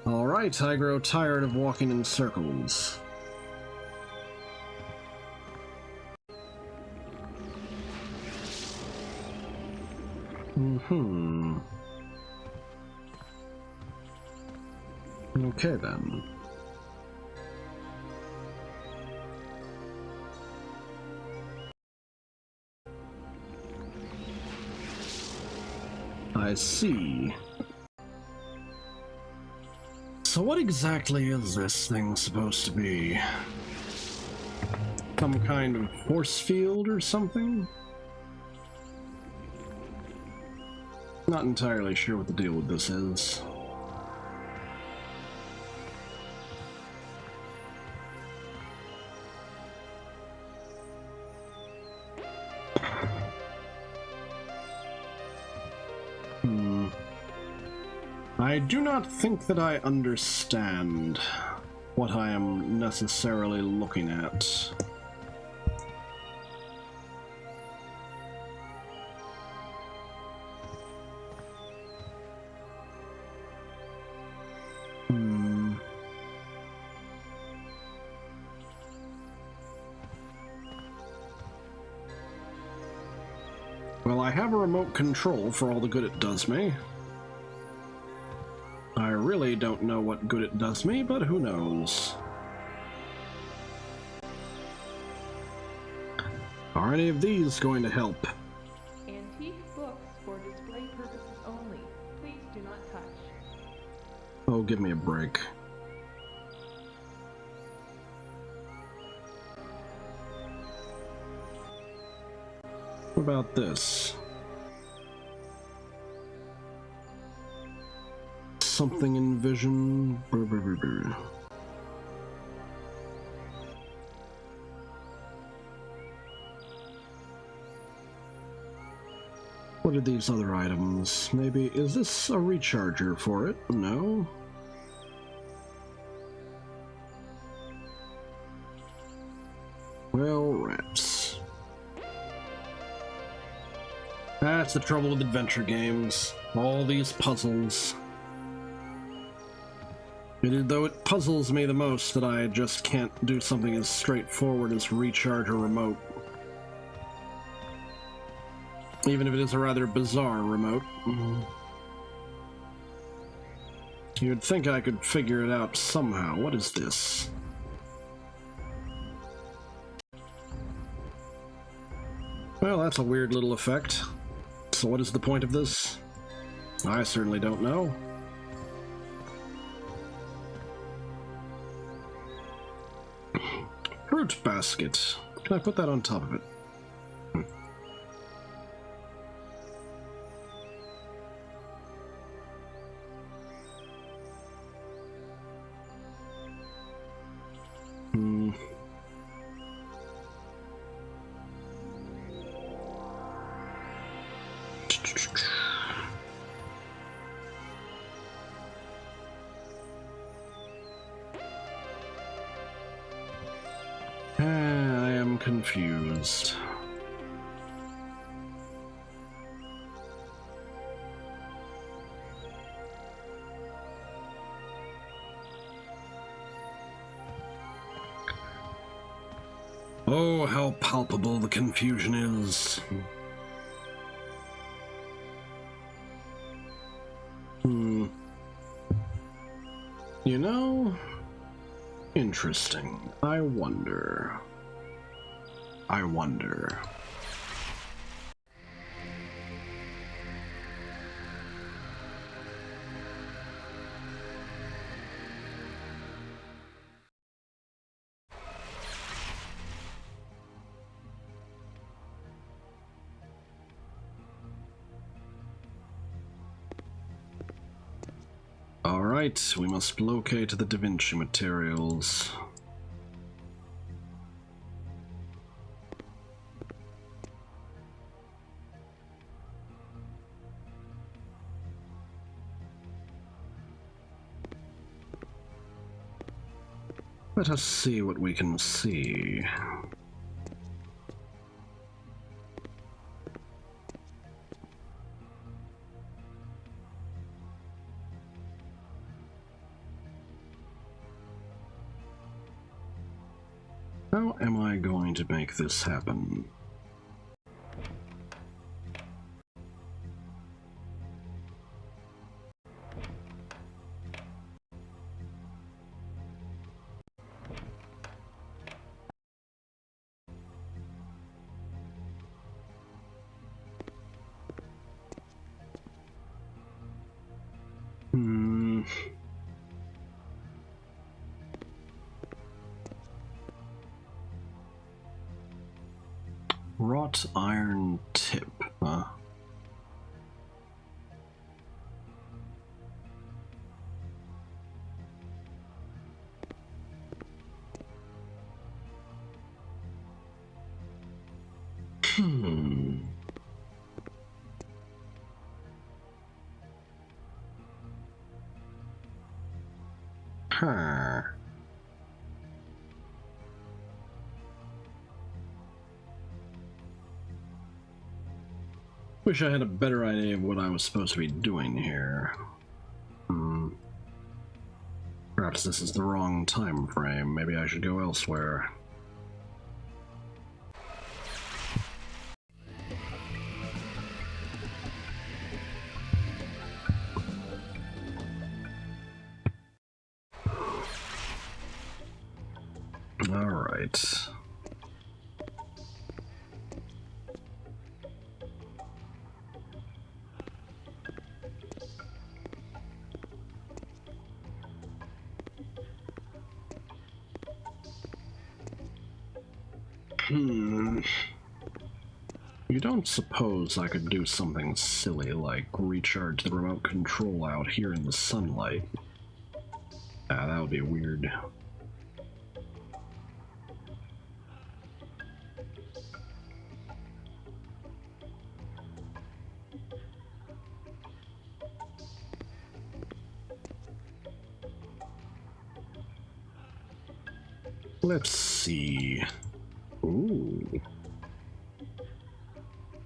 Alright, I grow tired of walking in circles. Okay then. I see. So what exactly is this thing supposed to be? Some kind of force field or something? Not entirely sure what the deal with this is. I do not think that I understand what I am necessarily looking at. Well, I have a remote control for all the good it does me. I really don't know what good it does me, but who knows. Are any of these going to help? Antique books for display purposes only. Please do not touch. Oh, give me a break. What about this? Something in vision. What are these other items? Maybe, is this a recharger for it? No? Well, rats. That's the trouble with adventure games. All these puzzles. Though it puzzles me the most that I just can't do something as straightforward as recharge a remote. Even if it is a rather bizarre remote. You'd think I could figure it out somehow. What is this? Well, that's a weird little effect. So what is the point of this? I certainly don't know. Fruit basket. Can I put that on top of it? confused. Oh, how palpable the confusion is. You know, interesting. I wonder. Alright, we must locate the Da Vinci materials. Let us see what we can see. How am I going to make this happen? Wrought iron tip, huh? Huh. Wish I had a better idea of what I was supposed to be doing here. Perhaps this is the wrong time frame. Maybe I should go elsewhere. All right. You don't suppose I could do something silly like recharge the remote control out here in the sunlight? Ah, that would be weird. Let's see. Ooh.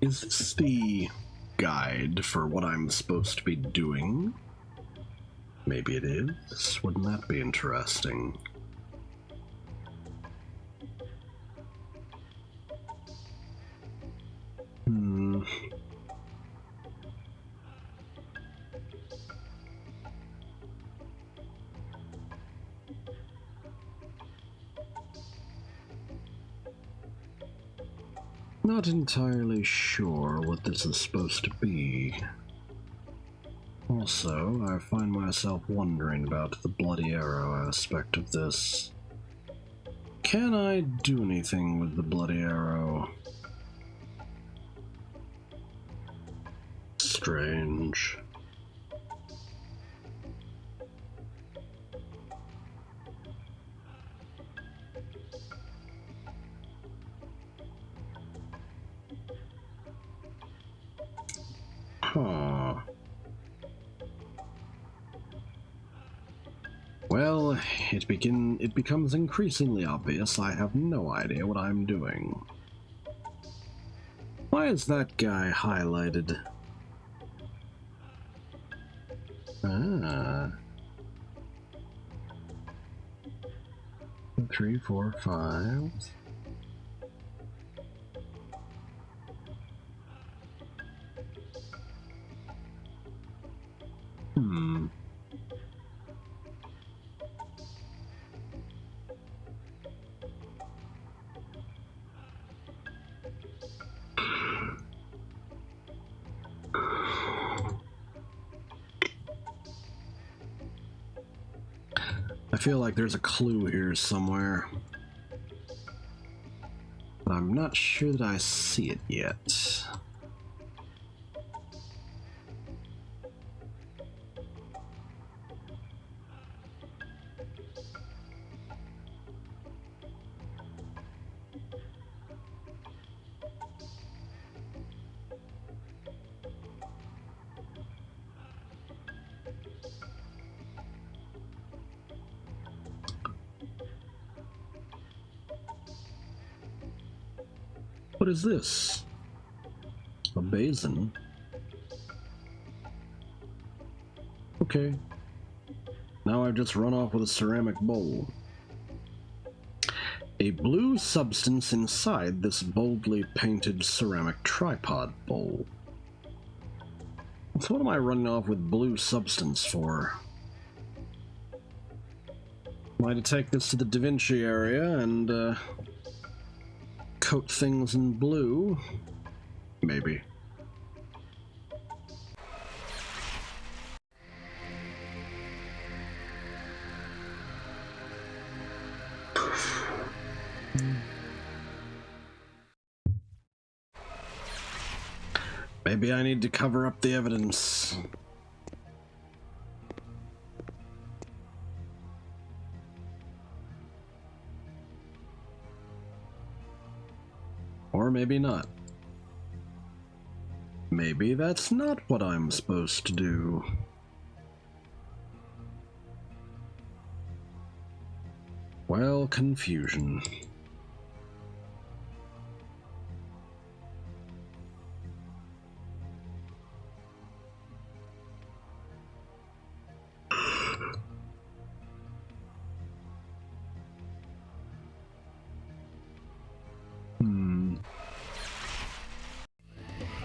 Is this the guide for what I'm supposed to be doing? Maybe it is. Wouldn't that be interesting? Not entirely sure what this is supposed to be. Also, I find myself wondering about the bloody arrow aspect of this. Can I do anything with the bloody arrow? Strange. Huh. Well, it becomes increasingly obvious I have no idea what I'm doing. Why is that guy highlighted? Ah. 2, 3, 4, 5. I feel like there's a clue here somewhere, but I'm not sure that I see it yet. What is this? A basin? Okay. Now I've just run off with a ceramic bowl. A blue substance inside this boldly painted ceramic tripod bowl. So what am I running off with blue substance for? Am I to take this to the Da Vinci area and coat things in blue? Maybe. Maybe I need to cover up the evidence. Or maybe not. Maybe that's not what I'm supposed to do. Well, confusion.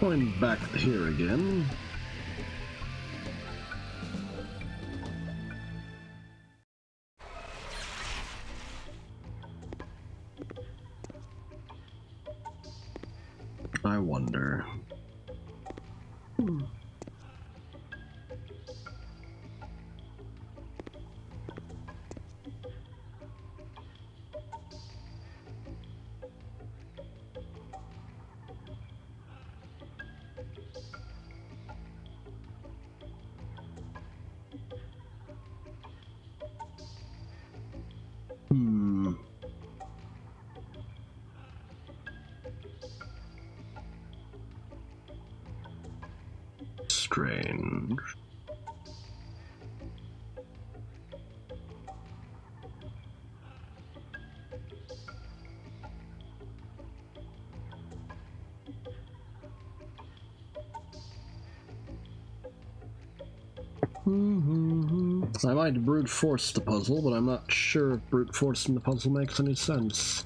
Going back here again. I wonder. Strange. I might brute force the puzzle, but I'm not sure if brute forcing the puzzle makes any sense.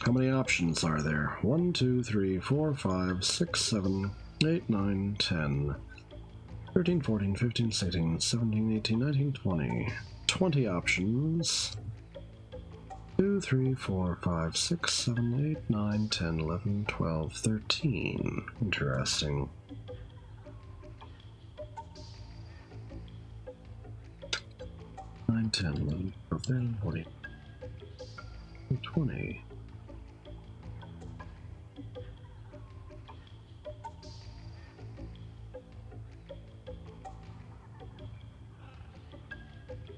How many options are there? 1, 2, 3, 4, 5, 6, 7, 8, 9, 10, 13, 14, 15, 16, 17, 18, 19, 20. 20 options. 2, 3, 4, 5, 6, 7, 8, 9, 10, 11, 12, 13. Interesting. Nine, 10, 11, 12, 13, 14, 20.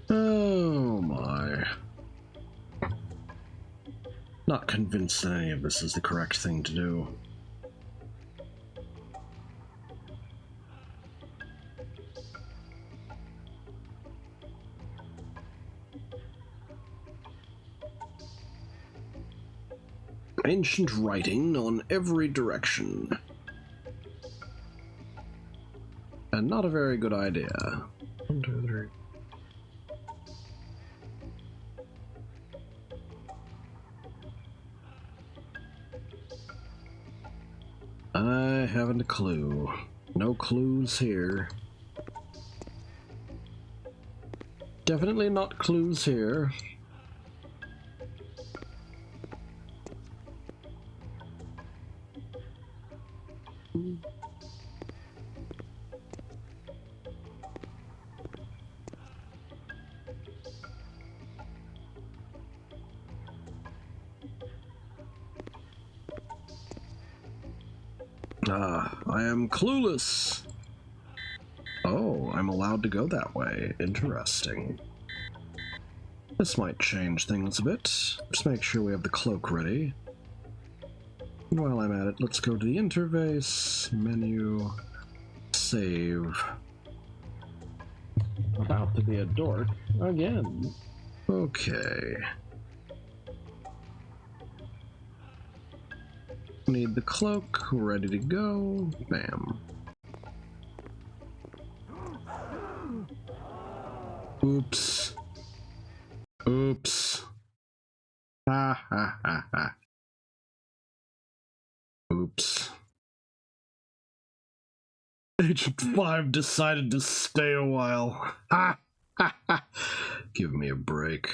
Oh my. Not convinced that any of this is the correct thing to do. Ancient writing on every direction. And not a very good idea. 1, 2, 3. I haven't a clue. No clues here. Definitely not clues here. I am clueless. Oh, I'm allowed to go that way. Interesting. This might change things a bit. Just make sure we have the cloak ready. And while I'm at it, let's go to the interface, menu, save. About to be a dork again. Okay. Need the cloak, ready to go. Bam. Oops. Oops. Ha ha ha ha. Oops. Agent 5 decided to stay a while. Ha ha ha. Give me a break.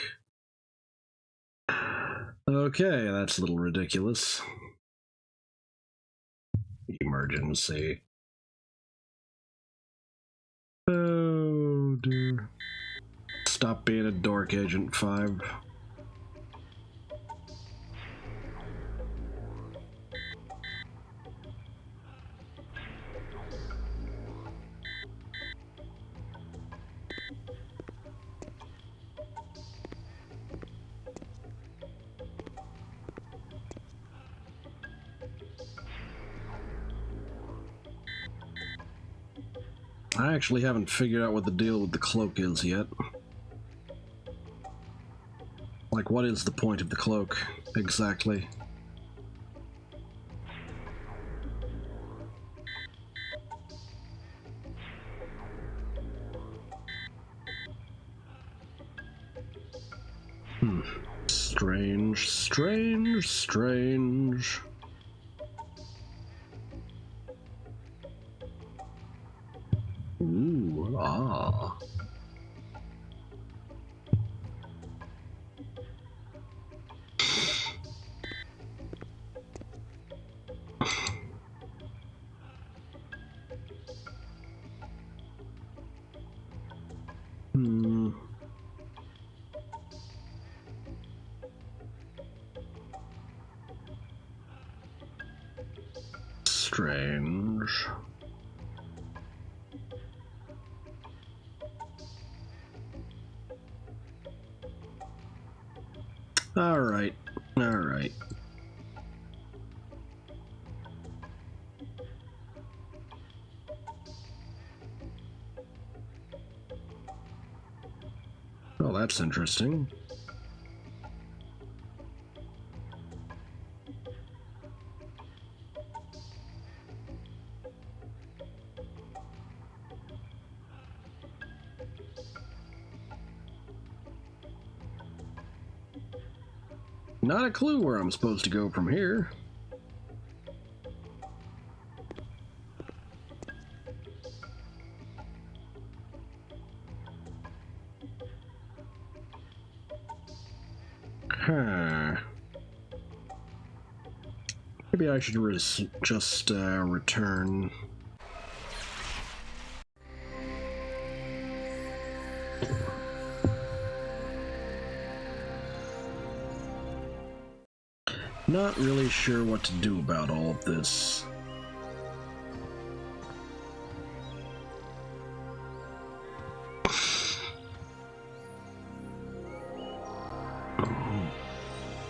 Okay, that's a little ridiculous. Emergency. Oh dear. Stop being a dork, Agent 5. I actually haven't figured out what the deal with the cloak is yet. Like, what is the point of the cloak, exactly? Strange, strange, strange. Ooh, ah. Strange. Alright, alright. Well, that's interesting. Not a clue where I'm supposed to go from here. Huh. Maybe I should just return. Not really sure what to do about all of this.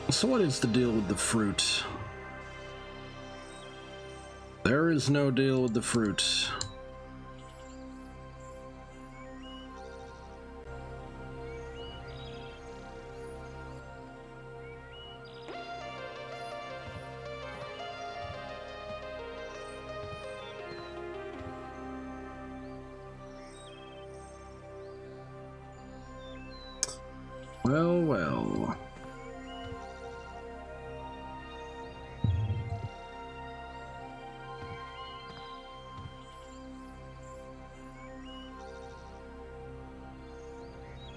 So what is the deal with the fruit? There is no deal with the fruit. Well, well.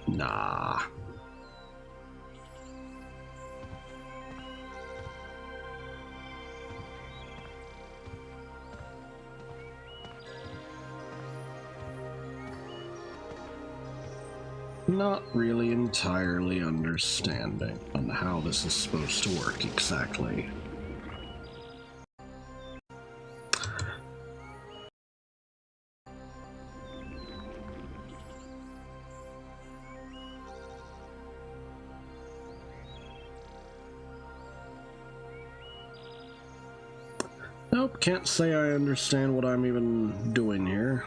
Nah. Not really entirely understanding on how this is supposed to work exactly. Nope, can't say I understand what I'm even doing here.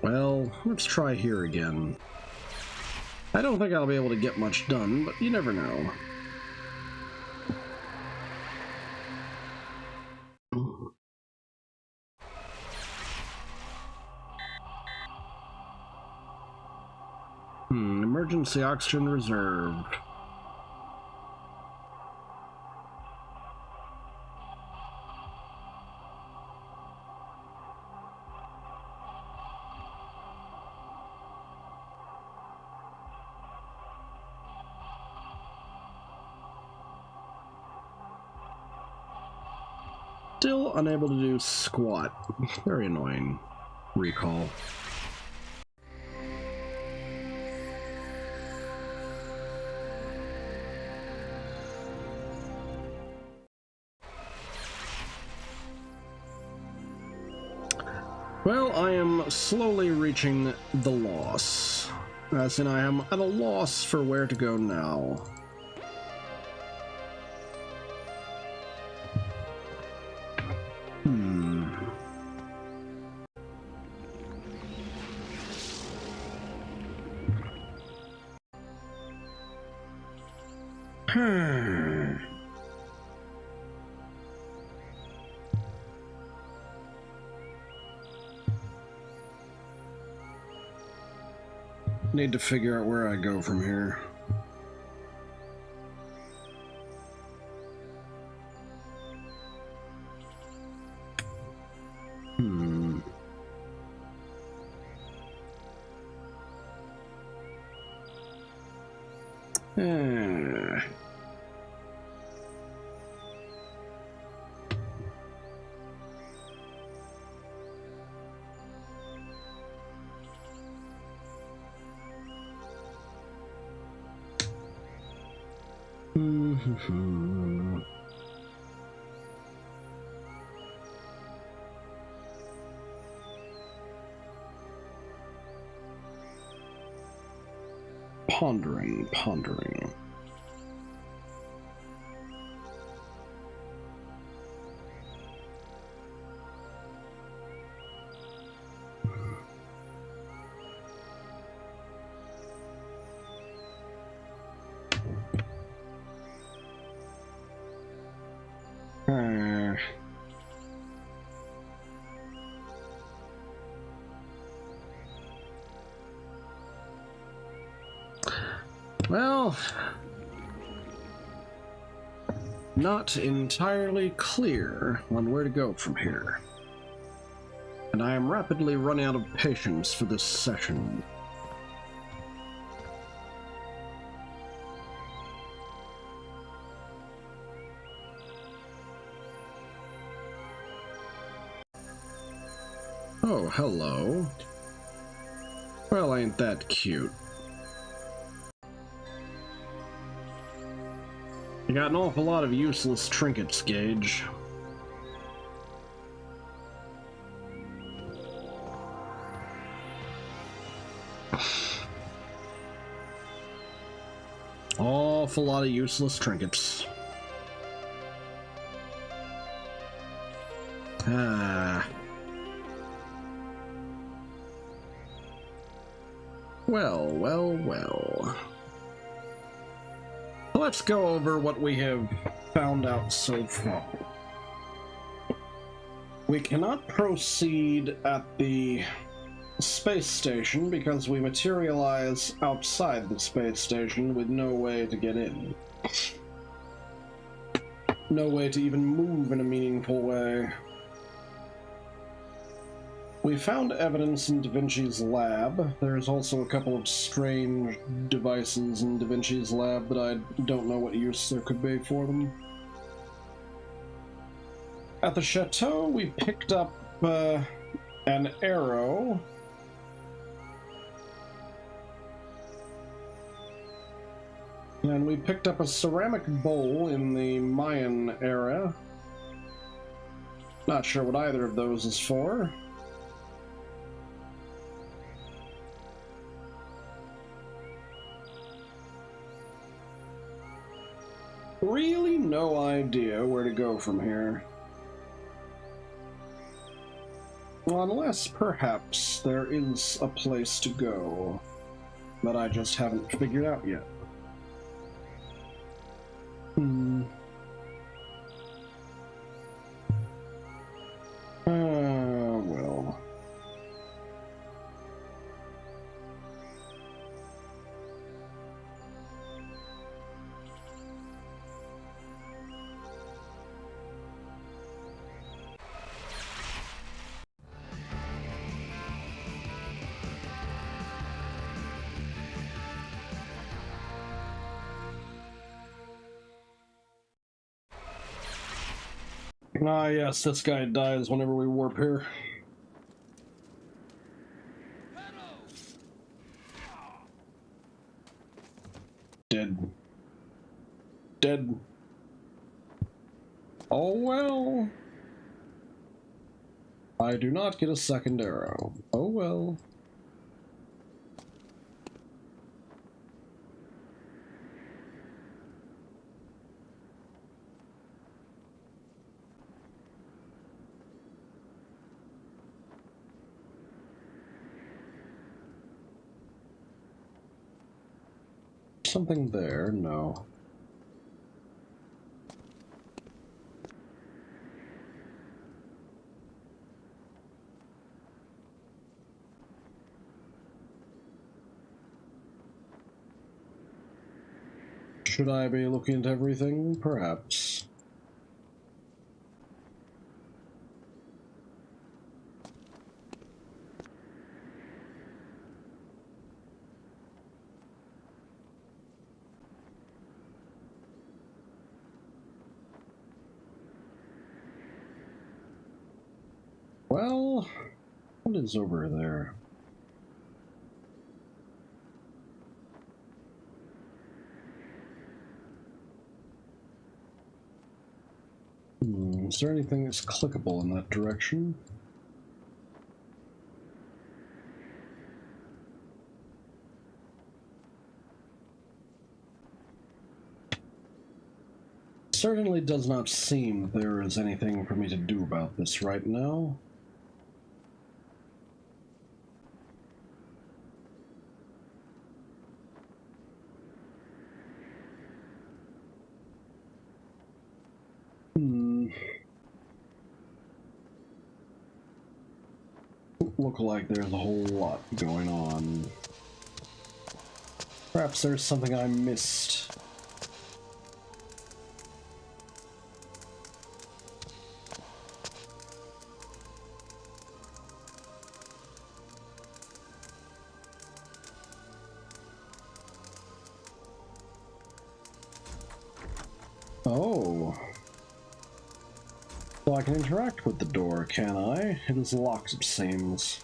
Well, let's try here again. I don't think I'll be able to get much done, but you never know. Emergency oxygen reserved. Still unable to do squat. Very annoying. Recall. Well, I am slowly reaching the loss. As in, I am at a loss for where to go now. Need to figure out where I go from here. Pondering. Well, not entirely clear on where to go from here, and I am rapidly running out of patience for this session. Oh, hello. Well, ain't that cute. You got an awful lot of useless trinkets, Gage. Awful lot of useless trinkets. Well. Let's go over what we have found out so far. We cannot proceed at the space station because we materialize outside the space station with no way to get in. No way to even move in a meaningful way. We found evidence in Da Vinci's lab. There's also a couple of strange devices in Da Vinci's lab, but I don't know what use there could be for them. At the chateau, we picked up an arrow. And we picked up a ceramic bowl in the Mayan era. Not sure what either of those is for. Really no idea where to go from here. Well, unless perhaps there is a place to go that I just haven't figured out yet. Well. Ah, yes, this guy dies whenever we warp here. Dead. Dead. Oh well. I do not get a second arrow. Oh well. Something there? No. Should I be looking at everything? Perhaps. Well, what is over there? Is there anything that's clickable in that direction? Certainly does not seem there is anything for me to do about this right now. Look like there's a whole lot going on. Perhaps there's something I missed. Oh. So I can interact with the door, can I? It is locked, it seems.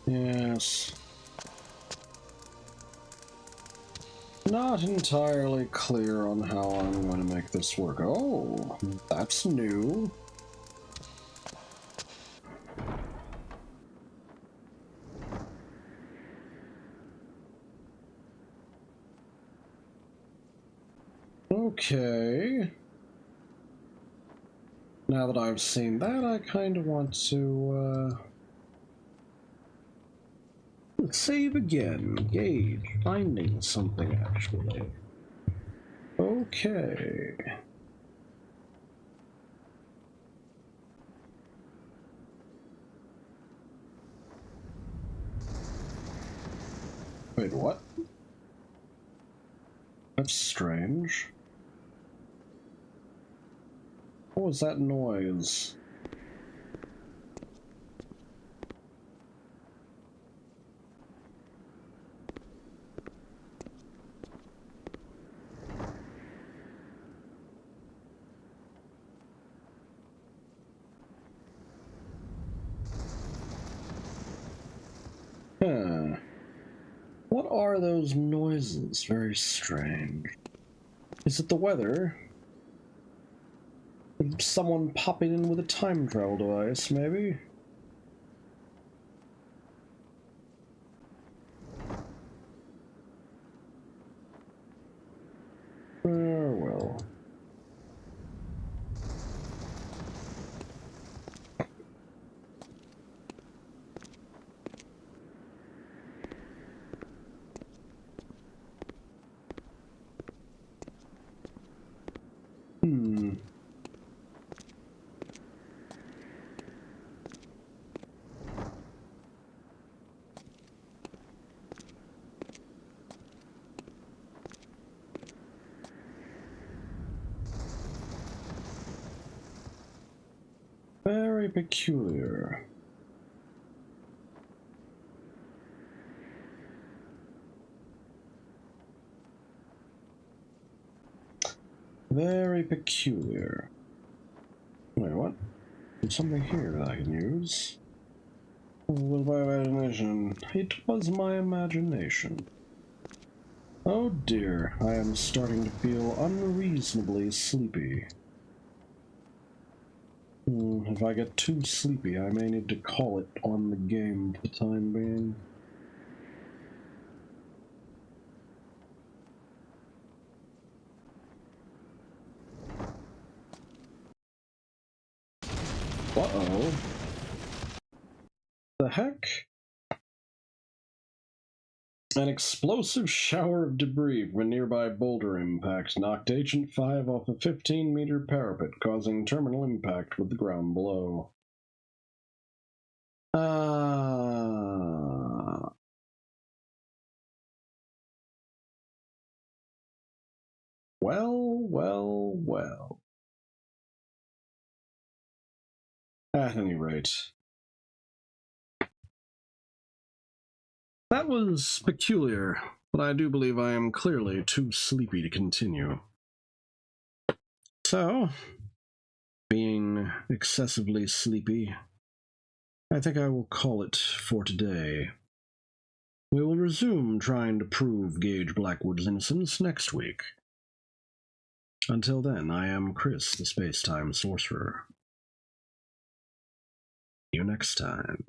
Yes. Not entirely clear on how I'm going to make this work. Oh, that's new. Okay. Now that I've seen that, I kind of want to, Let's save again. Gage. Finding something, actually. Okay. Wait, what? That's strange. What was that noise? Huh. What are those noises? Very strange. Is it the weather? Someone popping in with a time travel device, maybe? Oh, well. Very peculiar. Very peculiar. Wait, what? There's something here that I can use. Well, my imagination. It was my imagination. Oh dear, I am starting to feel unreasonably sleepy. If I get too sleepy, I may need to call it on the game for the time being. Uh-oh. The heck? An explosive shower of debris from a nearby boulder impact knocked Agent 5 off a 15-meter parapet, causing terminal impact with the ground below. Well. At any rate. That was peculiar, but I do believe I am clearly too sleepy to continue. So, being excessively sleepy, I think I will call it for today. We will resume trying to prove Gage Blackwood's innocence next week. Until then, I am Chris, the Space-Time Sorcerer. See you next time.